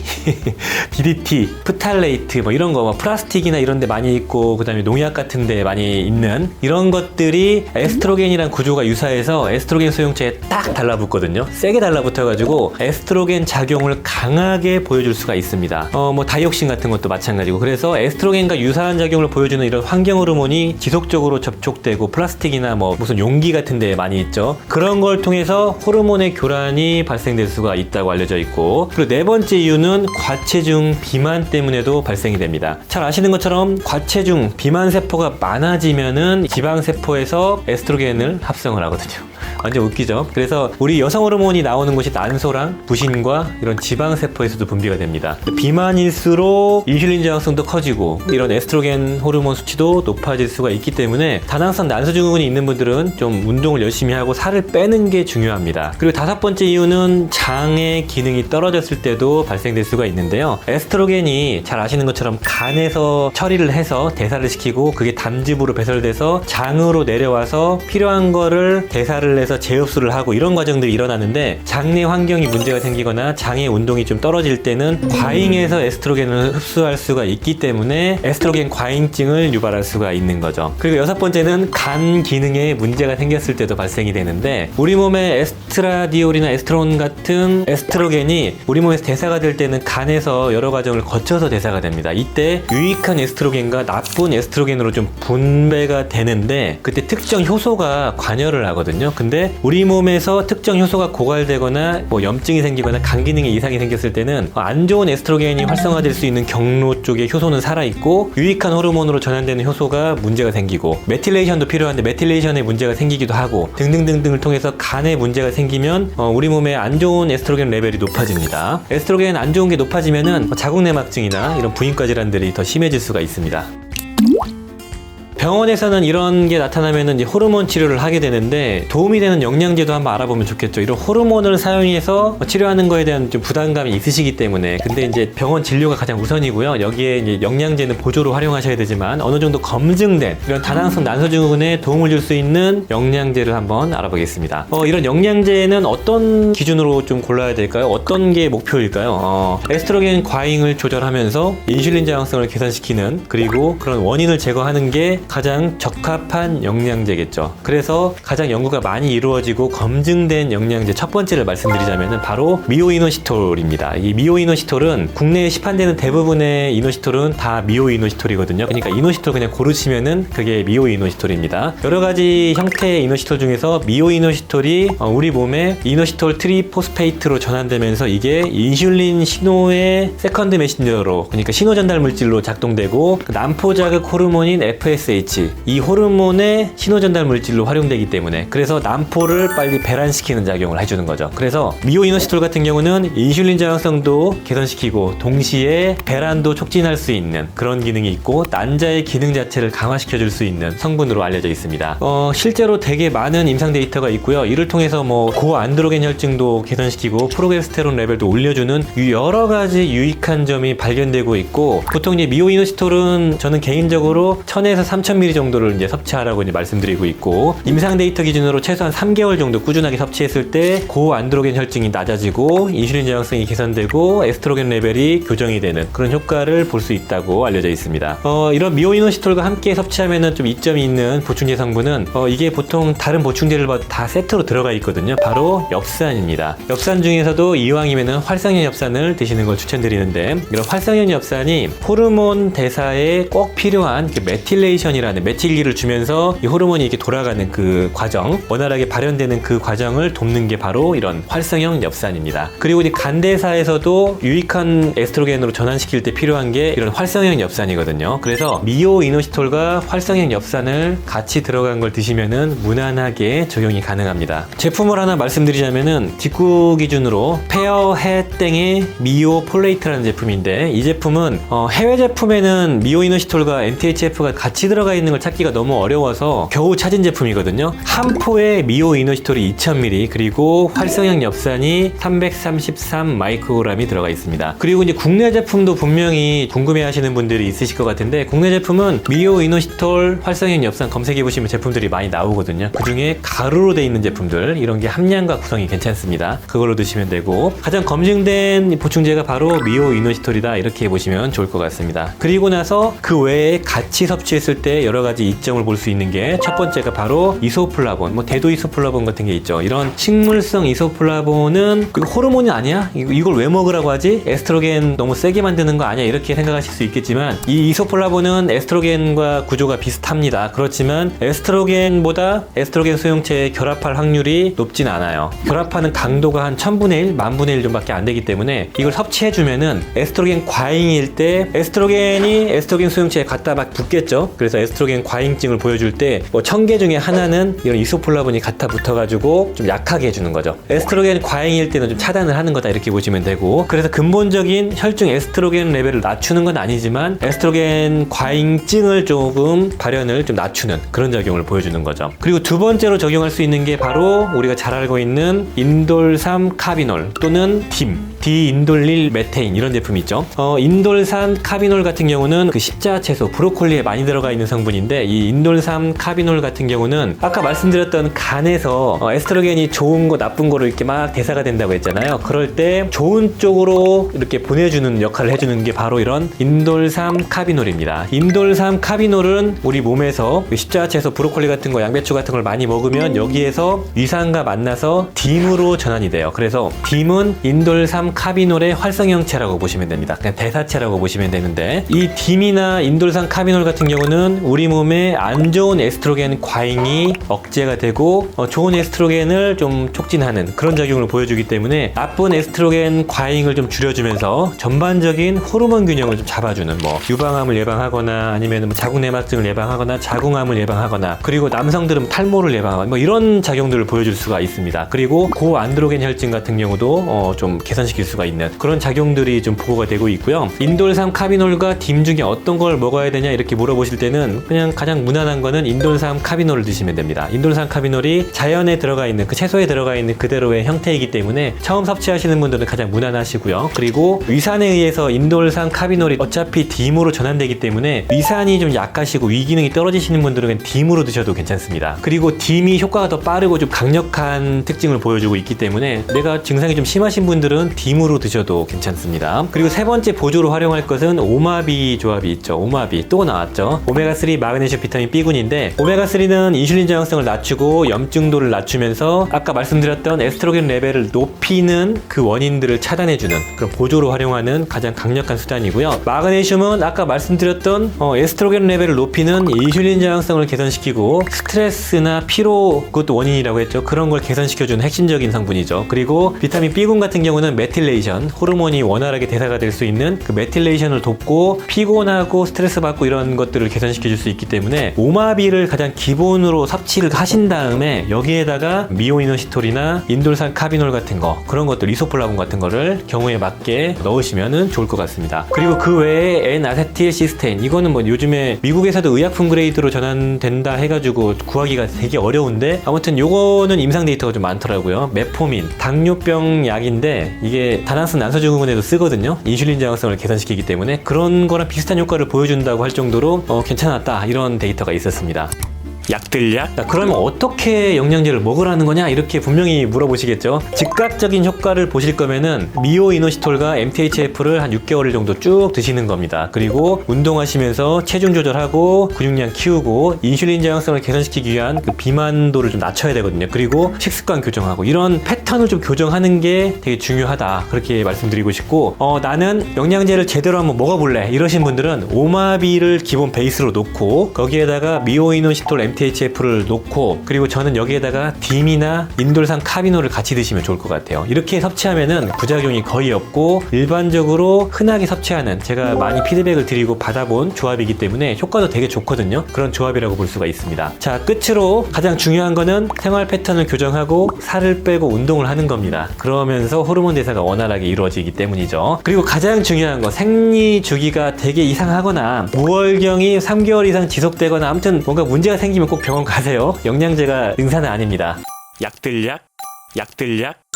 DDT, 프탈레이트 이런 거 플라스틱이나 이런 데 많이 있고 그다음에 농약 같은 데 많이 있는 이런 것들이 에스트로겐이랑 구조가 유사해서 에스트로겐 수용체에 딱 달라붙거든요. 세게 달라붙어가지고 에스트로겐 작용을 강하게 보여줄 수가 있습니다. 뭐 다이옥신 같은 것도 마찬가지고, 그래서 에스트로겐과 유사한 작용을 보여주는 이런 환경 호르몬이 지속적으로 접촉되고 플라스틱이나 뭐 무슨 용기 같은 데 많이 있죠. 그런 걸 통해서 호르몬의 교란이 발생될 수가 있다고 알려져 있고, 그리고 네 번째 이유는 과체중 비만 때문에도 발생이 됩니다. 잘 아시는 것처럼 과체중 비만 세포가 많아지면은 지방 세포에서 에스트로겐을 합성을 하거든요. 완전 웃기죠? 그래서 우리 여성 호르몬이 나오는 곳이 난소랑 부신과 이런 지방 세포에서도 분비가 됩니다. 비만일수록 인슐린 저항성도 커지고 이런 에스트로겐 호르몬 수치도 높아질 수가 있기 때문에 다낭성 난소 증후군이 있는 분들은 좀 운동을 열심히 하고 살을 빼는 게 중요합니다. 그리고 다섯 번째 이유는 장의 기능이 떨어졌을 때도 발생될 수가 있는데요. 에스트로겐이 잘 아시는 것처럼 간에서 처리를 해서 대사를 시키고 그게 담즙으로 배설돼서 장으로 내려와서 필요한 거를 대사를 해서 재흡수를 하고 이런 과정들이 일어나는데, 장내 환경이 문제가 생기거나 장의 운동이 좀 떨어질 때는 과잉해서 에스트로겐을 흡수할 수가 있기 때문에 에스트로겐 과잉증을 유발할 수가 있는 거죠. 그리고 여섯 번째는 간 기능에 문제가 생겼을 때도 발생이 되는데, 우리 몸에 에스트라디올이나 에스트론 같은 에스트로겐이 우리 몸에서 대사가 될 때는 간에서 여러 과정을 거쳐서 대사가 됩니다. 이때 유익한 에스트로겐과 나쁜 에스트로겐으로 좀 분배가 되는데, 그때 특정 효소가 관여를 하거든요. 근데 우리 몸에서 특정 효소가 고갈되거나 뭐 염증이 생기거나 간 기능에 이상이 생겼을 때는 안 좋은 에스트로겐이 활성화될 수 있는 경로 쪽에 효소는 살아있고 유익한 호르몬으로 전환되는 효소가 문제가 생기고, 메틸레이션도 필요한데 메틸레이션에 문제가 생기기도 하고 등등등등을 통해서 간에 문제가 생기면 우리 몸에 안 좋은 에스트로겐 레벨이 높아집니다. 에스트로겐 안 좋은 게 높아지면은 자궁내막증이나 이런 부인과 질환들이 더 심해질 수가 있습니다. 병원에서는 이런 게 나타나면은 이제 호르몬 치료를 하게 되는데, 도움이 되는 영양제도 한번 알아보면 좋겠죠. 이런 호르몬을 사용해서 치료하는 거에 대한 좀 부담감이 있으시기 때문에. 근데 이제 병원 진료가 가장 우선이고요. 여기에 이제 영양제는 보조로 활용하셔야 되지만 어느 정도 검증된 이런 다낭성 난소 증후군에 도움을 줄 수 있는 영양제를 한번 알아보겠습니다. 이런 영양제는 어떤 기준으로 좀 골라야 될까요? 어떤 게 목표일까요? 에스트로겐 과잉을 조절하면서 인슐린 저항성을 개선시키는, 그리고 그런 원인을 제거하는 게 가장 적합한 영양제겠죠. 그래서 가장 연구가 많이 이루어지고 검증된 영양제 첫 번째를 말씀드리자면 바로 미오이노시톨입니다. 이 미오이노시톨은 국내에 시판되는 대부분의 이노시톨은 다 미오이노시톨이거든요. 그러니까 이노시톨 그냥 고르시면은 그게 미오이노시톨입니다. 여러 가지 형태의 이노시톨 중에서 미오이노시톨이 우리 몸에 이노시톨 트리포스페이트로 전환되면서 이게 인슐린 신호의 세컨드 메신저로, 그러니까 신호 전달 물질로 작동되고 난포 자극 호르몬인 FSH, 이 호르몬의 신호 전달 물질로 활용되기 때문에, 그래서 난포를 빨리 배란시키는 작용을 해주는 거죠. 그래서 미오이노시톨 같은 경우는 인슐린 저항성도 개선시키고 동시에 배란도 촉진할 수 있는 그런 기능이 있고, 난자의 기능 자체를 강화시켜 줄 수 있는 성분으로 알려져 있습니다. 실제로 되게 많은 임상 데이터가 있고요. 이를 통해서 뭐 고안드로겐 혈증도 개선시키고 프로게스테론 레벨도 올려주는 여러 가지 유익한 점이 발견되고 있고, 보통 이제 미오이노시톨은 저는 개인적으로 1000에서 3000ml 정도를 이제 섭취하라고 이제 말씀드리고 있고, 임상 데이터 기준으로 최소한 3개월 정도 꾸준하게 섭취했을 때 고안드로겐 혈증이 낮아지고 인슐린 저항성이 개선되고 에스트로겐 레벨이 교정이 되는 그런 효과를 볼 수 있다고 알려져 있습니다. 이런 미오이노시톨과 함께 섭취하면은 좀 이점이 있는 보충제 성분은 이게 보통 다른 보충제를 봐도 다 세트로 들어가 있거든요. 바로 엽산입니다. 엽산 중에서도 이왕이면은 활성형 엽산을 드시는 걸 추천드리는데, 이런 활성형 엽산이 호르몬 대사에 꼭 필요한 메틸레이션이라는 메틸기를 주면서 이 호르몬이 이렇게 돌아가는 그 과정, 원활하게 발현되는 그 과정을 돕는 게 바로 이런 활성형 엽산입니다. 그리고 이제 간대사에서도 유익한 에스트로겐으로 전환시킬 때 필요한 게 이런 활성형 엽산이거든요. 그래서 미오이노시톨과 활성형 엽산을 같이 들어간 걸 드시면은 무난하게 적용이 가능합니다. 제품을 하나 말씀드리자면은 직구 기준으로 페어헤땡의 미오폴레이트라는 제품인데, 이 제품은 해외 제품에는 미오이노시톨과 MTHF가 같이 들어가 있는 걸 찾기가 너무 어려워서 겨우 찾은 제품이거든요. 한 포에 미오이노시톨이 2000ml, 그리고 활성형 엽산이 333 마이크로그램이 들어가 있습니다. 그리고 이제 국내 제품도 분명히 궁금해 하시는 분들이 있으실 것 같은데, 국내 제품은 미오이노시톨 활성형 엽산 검색해 보시면 제품들이 많이 나오거든요. 그 중에 가루로 돼 있는 제품들, 이런 게 함량과 구성이 괜찮습니다. 그걸로 드시면 되고, 가장 검증된 보충제가 바로 미오이노시톨이다, 이렇게 보시면 좋을 것 같습니다. 그리고 나서 그 외에 같이 섭취했을 때 때 여러 가지 이점을 볼 수 있는 게 첫 번째가 바로 이소플라본, 뭐 대도 이소플라본 같은 게 있죠. 이런 식물성 이소플라본은 그 호르몬이 아니야? 이걸 왜 먹으라고 하지? 에스트로겐 너무 세게 만드는 거 아니야? 이렇게 생각하실 수 있겠지만 이 이소플라본은 에스트로겐과 구조가 비슷합니다. 그렇지만 에스트로겐보다 에스트로겐 수용체에 결합할 확률이 높진 않아요. 결합하는 강도가 한 1000분의 1, 10,000분의 1 정도밖에 안 되기 때문에 이걸 섭취해주면은 에스트로겐 과잉일 때 에스트로겐이 에스트로겐 수용체에 갖다 막 붙겠죠. 그래서 에스트로겐 과잉증을 보여줄 때 뭐 1000개 중에 하나는 이런 이소플라본이 갖다 붙어가지고 좀 약하게 해주는 거죠. 에스트로겐 과잉일 때는 좀 차단을 하는 거다 이렇게 보시면 되고, 그래서 근본적인 혈중 에스트로겐 레벨을 낮추는 건 아니지만 에스트로겐 과잉증을 조금 발현을 좀 낮추는 그런 작용을 보여주는 거죠. 그리고 두 번째로 적용할 수 있는 게 바로 우리가 잘 알고 있는 인돌산 카비놀 또는 디인돌릴 메테인 이런 제품이 있죠. 인돌산 카비놀 같은 경우는 그 십자 채소 브로콜리에 많이 들어가 있는 성분인데, 이 인돌산 카비놀 같은 경우는 아까 말씀드렸던 간에서 에스트로겐이 좋은 거 나쁜 거로 이렇게 막 대사가 된다고 했잖아요. 그럴 때 좋은 쪽으로 이렇게 보내주는 역할을 해주는 게 바로 이런 인돌산 카비놀입니다. 인돌산 카비놀은 우리 몸에서 십자 채소 브로콜리 같은 거, 양배추 같은 걸 많이 먹으면 여기에서 위산과 만나서 딤으로 전환이 돼요. 그래서 딤은 인돌산 카비놀의 활성형체라고 보시면 됩니다. 그냥 대사체라고 보시면 되는데, 이 딤이나 인돌산 카비놀 같은 경우는 우리 몸에 안 좋은 에스트로겐 과잉이 억제가 되고 좋은 에스트로겐을 좀 촉진하는 그런 작용을 보여주기 때문에 나쁜 에스트로겐 과잉을 좀 줄여주면서 전반적인 호르몬 균형을 좀 잡아주는, 뭐 유방암을 예방하거나 아니면 뭐 자궁내막증을 예방하거나 자궁암을 예방하거나, 그리고 남성들은 탈모를 예방하거나 뭐 이런 작용들을 보여줄 수가 있습니다. 그리고 고안드로겐 혈증 같은 경우도 좀 개선시킬 수가 있는 그런 작용들이 좀 보고가 되고 있고요. 인돌산 카비놀과 딤 중에 어떤 걸 먹어야 되냐 이렇게 물어보실 때는 그냥 가장 무난한 거는 인돌산 카비놀을 드시면 됩니다. 인돌산 카비놀이 자연에 들어가 있는, 그 채소에 들어가 있는 그대로의 형태이기 때문에 처음 섭취하시는 분들은 가장 무난하시고요. 그리고 위산에 의해서 인돌산 카비놀이 어차피 딤으로 전환되기 때문에 위산이 좀 약하시고 위기능이 떨어지시는 분들은 딤으로 드셔도 괜찮습니다. 그리고 딤이 효과가 더 빠르고 좀 강력한 특징을 보여주고 있기 때문에 내가 증상이 좀 심하신 분들은 딤으로 드셔도 괜찮습니다. 그리고 세 번째 보조로 활용할 것은 오마비 조합이 있죠. 오마비 또 나왔죠. 오메가3 마그네슘 비타민 B군인데, 오메가3는 인슐린 저항성을 낮추고 염증도를 낮추면서 아까 말씀드렸던 에스트로겐 레벨을 높이는 그 원인들을 차단해주는 그런 보조로 활용하는 가장 강력한 수단이고요. 마그네슘은 아까 말씀드렸던 에스트로겐 레벨을 높이는 인슐린 저항성을 개선시키고 스트레스나 피로, 그것도 원인이라고 했죠. 그런 걸 개선시켜주는 핵심적인 성분이죠. 그리고 비타민 B군 같은 경우는 메틸레이션, 호르몬이 원활하게 대사가 될 수 있는 그 메틸레이션을 돕고 피곤하고 스트레스 받고 이런 것들을 개선시켜 줄 수 있기 때문에 오마비를 가장 기본으로 섭취를 하신 다음에 여기에다가 미오이노시톨이나 인돌산 카비놀 같은 거, 그런 것들, 이소플라본 같은 거를 경우에 맞게 넣으시면 좋을 것 같습니다. 그리고 그 외에 N-아세틸 시스테인, 이거는 뭐 요즘에 미국에서도 의약품 그레이드로 전환된다 해가지고 구하기가 되게 어려운데, 아무튼 요거는 임상 데이터가 좀 많더라고요. 메포민, 당뇨병 약인데 이게 다낭스 난소증후군에도 쓰거든요. 인슐린 저항성을 개선시키기 때문에 그런 거랑 비슷한 효과를 보여준다고 할 정도로 괜찮았다, 이런 데이터가 있었습니다. 약들약? 자, 그러면 어떻게 영양제를 먹으라는 거냐 이렇게 분명히 물어보시겠죠. 즉각적인 효과를 보실 거면은 미오이노시톨과 MTHF를 한 6개월 정도 쭉 드시는 겁니다. 그리고 운동하시면서 체중 조절하고 근육량 키우고 인슐린 저항성을 개선시키기 위한 그 비만도를 좀 낮춰야 되거든요. 그리고 식습관 교정하고 이런 패턴을 좀 교정하는 게 되게 중요하다, 그렇게 말씀드리고 싶고, 나는 영양제를 제대로 한번 먹어볼래 이러신 분들은 오마비를 기본 베이스로 놓고 거기에다가 미오이노시톨 MTHF를 놓고, 그리고 저는 여기에다가 딤이나 인돌산 카비놀을 같이 드시면 좋을 것 같아요. 이렇게 섭취하면은 부작용이 거의 없고 일반적으로 흔하게 섭취하는, 제가 많이 피드백을 드리고 받아본 조합이기 때문에 효과도 되게 좋거든요. 그런 조합이라고 볼 수가 있습니다. 자, 끝으로 가장 중요한 거는 생활 패턴을 교정하고 살을 빼고 운동을 하는 겁니다. 그러면서 호르몬 대사가 원활하게 이루어지기 때문이죠. 그리고 가장 중요한 거, 생리 주기가 되게 이상하거나 무월경이 3개월 이상 지속되거나 아무튼 뭔가 문제가 생기면 꼭 병원 가세요. 영양제가 능사는 아닙니다. 약들약.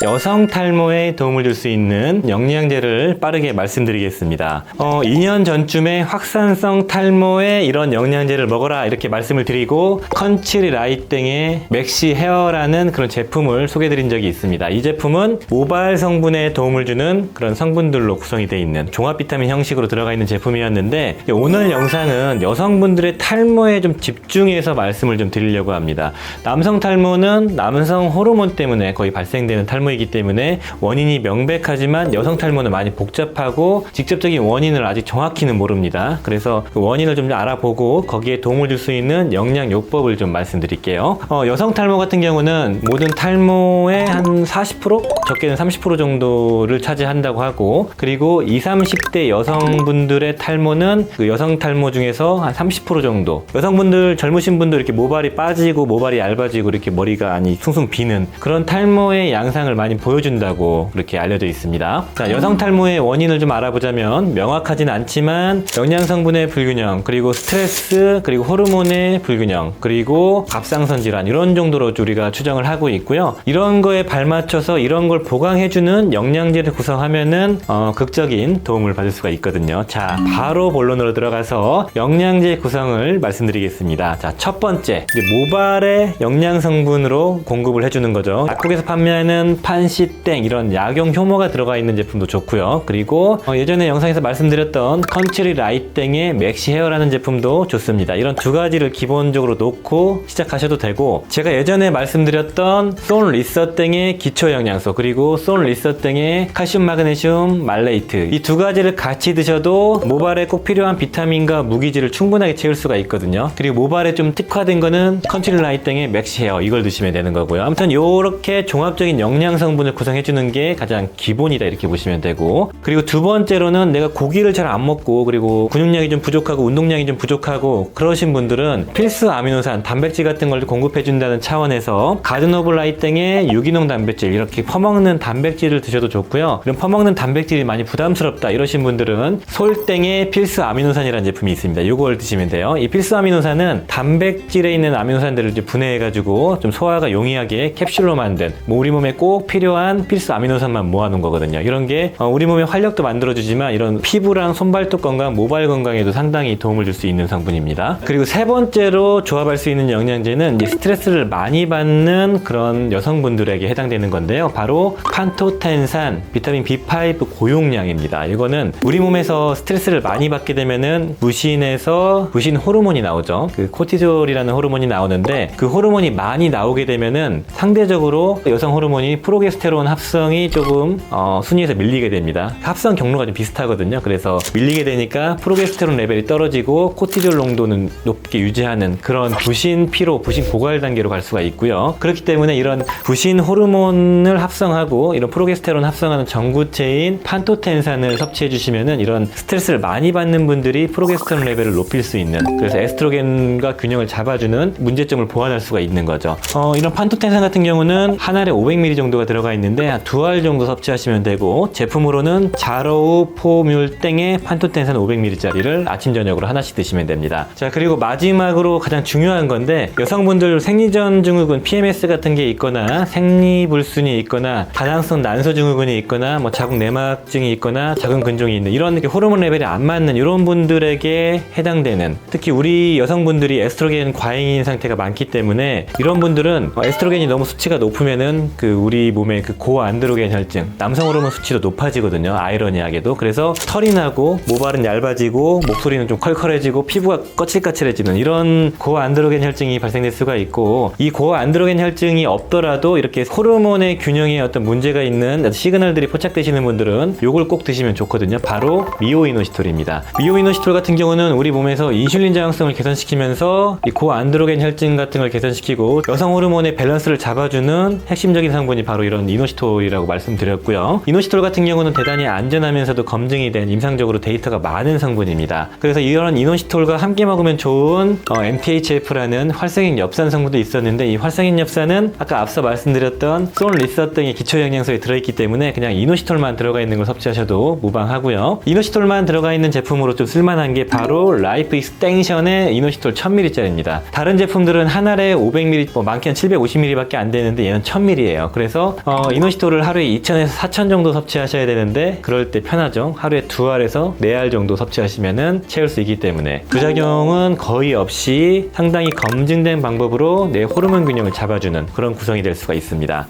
여성 탈모에 도움을 줄 수 있는 영양제를 빠르게 말씀드리겠습니다. 2년 전쯤에 확산성 탈모에 이런 영양제를 먹어라 이렇게 말씀을 드리고 컨츄리 라이땡의 맥시 헤어라는 그런 제품을 소개드린 적이 있습니다. 이 제품은 모발 성분에 도움을 주는 그런 성분들로 구성이 되어 있는 종합 비타민 형식으로 들어가 있는 제품이었는데 오늘 영상은 여성분들의 탈모에 좀 집중해서 말씀을 좀 드리려고 합니다. 남성 탈모는 남성 호르몬 때문에 거의 발생되는 탈모이기 때문에 원인이 명백하지만 여성 탈모는 많이 복잡하고 직접적인 원인을 아직 정확히는 모릅니다. 그래서 그 원인을 좀 알아보고 거기에 도움을 줄 수 있는 영양요법을 좀 말씀드릴게요. 여성 탈모 같은 경우는 모든 탈모의 한 40%? 적게는 30% 정도를 차지한다고 하고, 그리고 20, 30대 여성분들의 탈모는 그 여성 탈모 중에서 한 30% 정도, 여성분들 젊으신 분들 이렇게 모발이 빠지고 모발이 얇아지고 이렇게 머리가 아니 숭숭 비는 그런 탈모의 양상을 많이 보여준다고 그렇게 알려져 있습니다. 자, 여성 탈모의 원인을 좀 알아보자면 명확하진 않지만 영양성분의 불균형, 그리고 스트레스, 그리고 호르몬의 불균형, 그리고 갑상선 질환, 이런 정도로 우리가 추정을 하고 있고요. 이런 거에 발맞춰서 이런 걸 보강해주는 영양제를 구성하면은 극적인 도움을 받을 수가 있거든요. 자, 바로 본론으로 들어가서 영양제 구성을 말씀드리겠습니다. 자, 첫 번째, 이제 모발의 영양성분으로 공급을 해주는 거죠. 약국에서 판매하는 판시땡 이런 약용 효모가 들어가 있는 제품도 좋고요. 그리고 예전에 영상에서 말씀드렸던 컨츄리 라이땡의 맥시 헤어라는 제품도 좋습니다. 이런 두 가지를 기본적으로 놓고 시작하셔도 되고, 제가 예전에 말씀드렸던 손 리서땡의 기초 영양소, 그리고 손 리서땡의 칼슘 마그네슘 말레이트, 이 두 가지를 같이 드셔도 모발에 꼭 필요한 비타민과 무기질을 충분하게 채울 수가 있거든요. 그리고 모발에 좀 특화된 거는 컨츄리 라이땡의 맥시 헤어, 이걸 드시면 되는 거고요. 아무튼 요렇게 종합적인 영양 성분을 구성해주는 게 가장 기본이다 이렇게 보시면 되고, 그리고 두 번째로는 내가 고기를 잘 안 먹고 그리고 근육량이 좀 부족하고 운동량이 좀 부족하고 그러신 분들은 필수 아미노산, 단백질 같은 걸 공급해준다는 차원에서 가든 오브 라이땡의 유기농 단백질, 이렇게 퍼먹는 단백질을 드셔도 좋고요. 이런 퍼먹는 단백질이 많이 부담스럽다 이러신 분들은 솔땡의 필수 아미노산이라는 제품이 있습니다. 이걸 드시면 돼요. 이 필수 아미노산은 단백질에 있는 아미노산들을 이제 분해해가지고 좀 소화가 용이하게 캡슐로 만든, 우리 몸에 꼭 필요한 필수 아미노산만 모아놓은 거거든요. 이런 게 우리 몸의 활력도 만들어주지만 이런 피부랑 손발톱 건강, 모발 건강에도 상당히 도움을 줄 수 있는 성분입니다. 그리고 세 번째로 조합할 수 있는 영양제는 이제 스트레스를 많이 받는 그런 여성분들에게 해당되는 건데요. 바로 판토텐산 비타민 B5 고용량입니다. 이거는 우리 몸에서 스트레스를 많이 받게 되면은 무신에서 무신 호르몬이 나오죠. 그 코티졸이라는 호르몬이 나오는데, 그 호르몬이 많이 나오게 되면은 상대적으로 여성 호르몬이 프로게스테론 합성이 조금 순위에서 밀리게 됩니다. 합성 경로가 좀 비슷하거든요. 그래서 밀리게 되니까 프로게스테론 레벨이 떨어지고 코티졸 농도는 높게 유지하는 그런 부신 피로, 부신 고갈 단계로 갈 수가 있고요. 그렇기 때문에 이런 부신 호르몬을 합성하고 이런 프로게스테론 합성하는 전구체인 판토텐산을 섭취해 주시면은 이런 스트레스를 많이 받는 분들이 프로게스테론 레벨을 높일 수 있는, 그래서 에스트로겐과 균형을 잡아주는 문제점을 보완할 수가 있는 거죠. 이런 판토텐산 같은 경우는 한 알에 500ml 정도가 들어가 있는데 한 2알 정도 섭취하시면 되고, 제품으로는 자로우 포뮬땡의 판토텐산 500ml짜리를 아침 저녁으로 하나씩 드시면 됩니다. 자, 그리고 마지막으로 가장 중요한 건데, 여성분들 생리전 증후군 PMS 같은 게 있거나 생리불순이 있거나 다낭성 난소 증후군이 있거나 뭐 자궁 내막증이 있거나 자궁 근종이 있는 이런 호르몬 레벨이 안 맞는 이런 분들에게 해당되는, 특히 우리 여성분들이 에스트로겐 과잉인 상태가 많기 때문에 이런 분들은 에스트로겐이 너무 수치가 높으면은 그 우리 몸의 그 고안드로겐 혈증, 남성 호르몬 수치도 높아지거든요. 아이러니하게도. 그래서 털이 나고 모발은 얇아지고 목소리는 좀 컬컬해지고 피부가 거칠거칠해지는 이런 고안드로겐 혈증이 발생될 수가 있고, 이 고안드로겐 혈증이 없더라도 이렇게 호르몬의 균형에 어떤 문제가 있는 시그널들이 포착되시는 분들은 이걸 꼭 드시면 좋거든요. 바로 미오이노시톨입니다. 미오이노시톨 같은 경우는 우리 몸에서 인슐린 저항성을 개선시키면서 이 고안드로겐 혈증 같은 걸 개선시키고 여성 호르몬의 밸런스를 잡아주는 핵심적인 성분이 바로 이런 이노시톨이라고 말씀드렸고요. 이노시톨 같은 경우는 대단히 안전하면서도 검증이 된 임상적으로 데이터가 많은 성분입니다. 그래서 이런 이노시톨과 함께 먹으면 좋은 MTHF라는 활성인 엽산 성분도 있었는데, 이 활성인 엽산은 아까 앞서 말씀드렸던 솔 리서땡의 기초 영양소에 들어있기 때문에 그냥 이노시톨만 들어가 있는 걸 섭취하셔도 무방하고요. 이노시톨만 들어가 있는 제품으로 좀 쓸만한 게 바로 라이프 익스텐션의 이노시톨 1000ml짜리입니다. 다른 제품들은 한 알에 500ml, 많게는 750ml 밖에 안 되는데 얘는 1000ml예요. 그래서 그래서 이노시토를 하루에 2,000에서 4,000 정도 섭취하셔야 되는데 그럴 때 편하죠. 하루에 2알에서 4알 정도 섭취하시면은 채울 수 있기 때문에 부작용은 거의 없이 상당히 검증된 방법으로 내 호르몬 균형을 잡아주는 그런 구성이 될 수가 있습니다.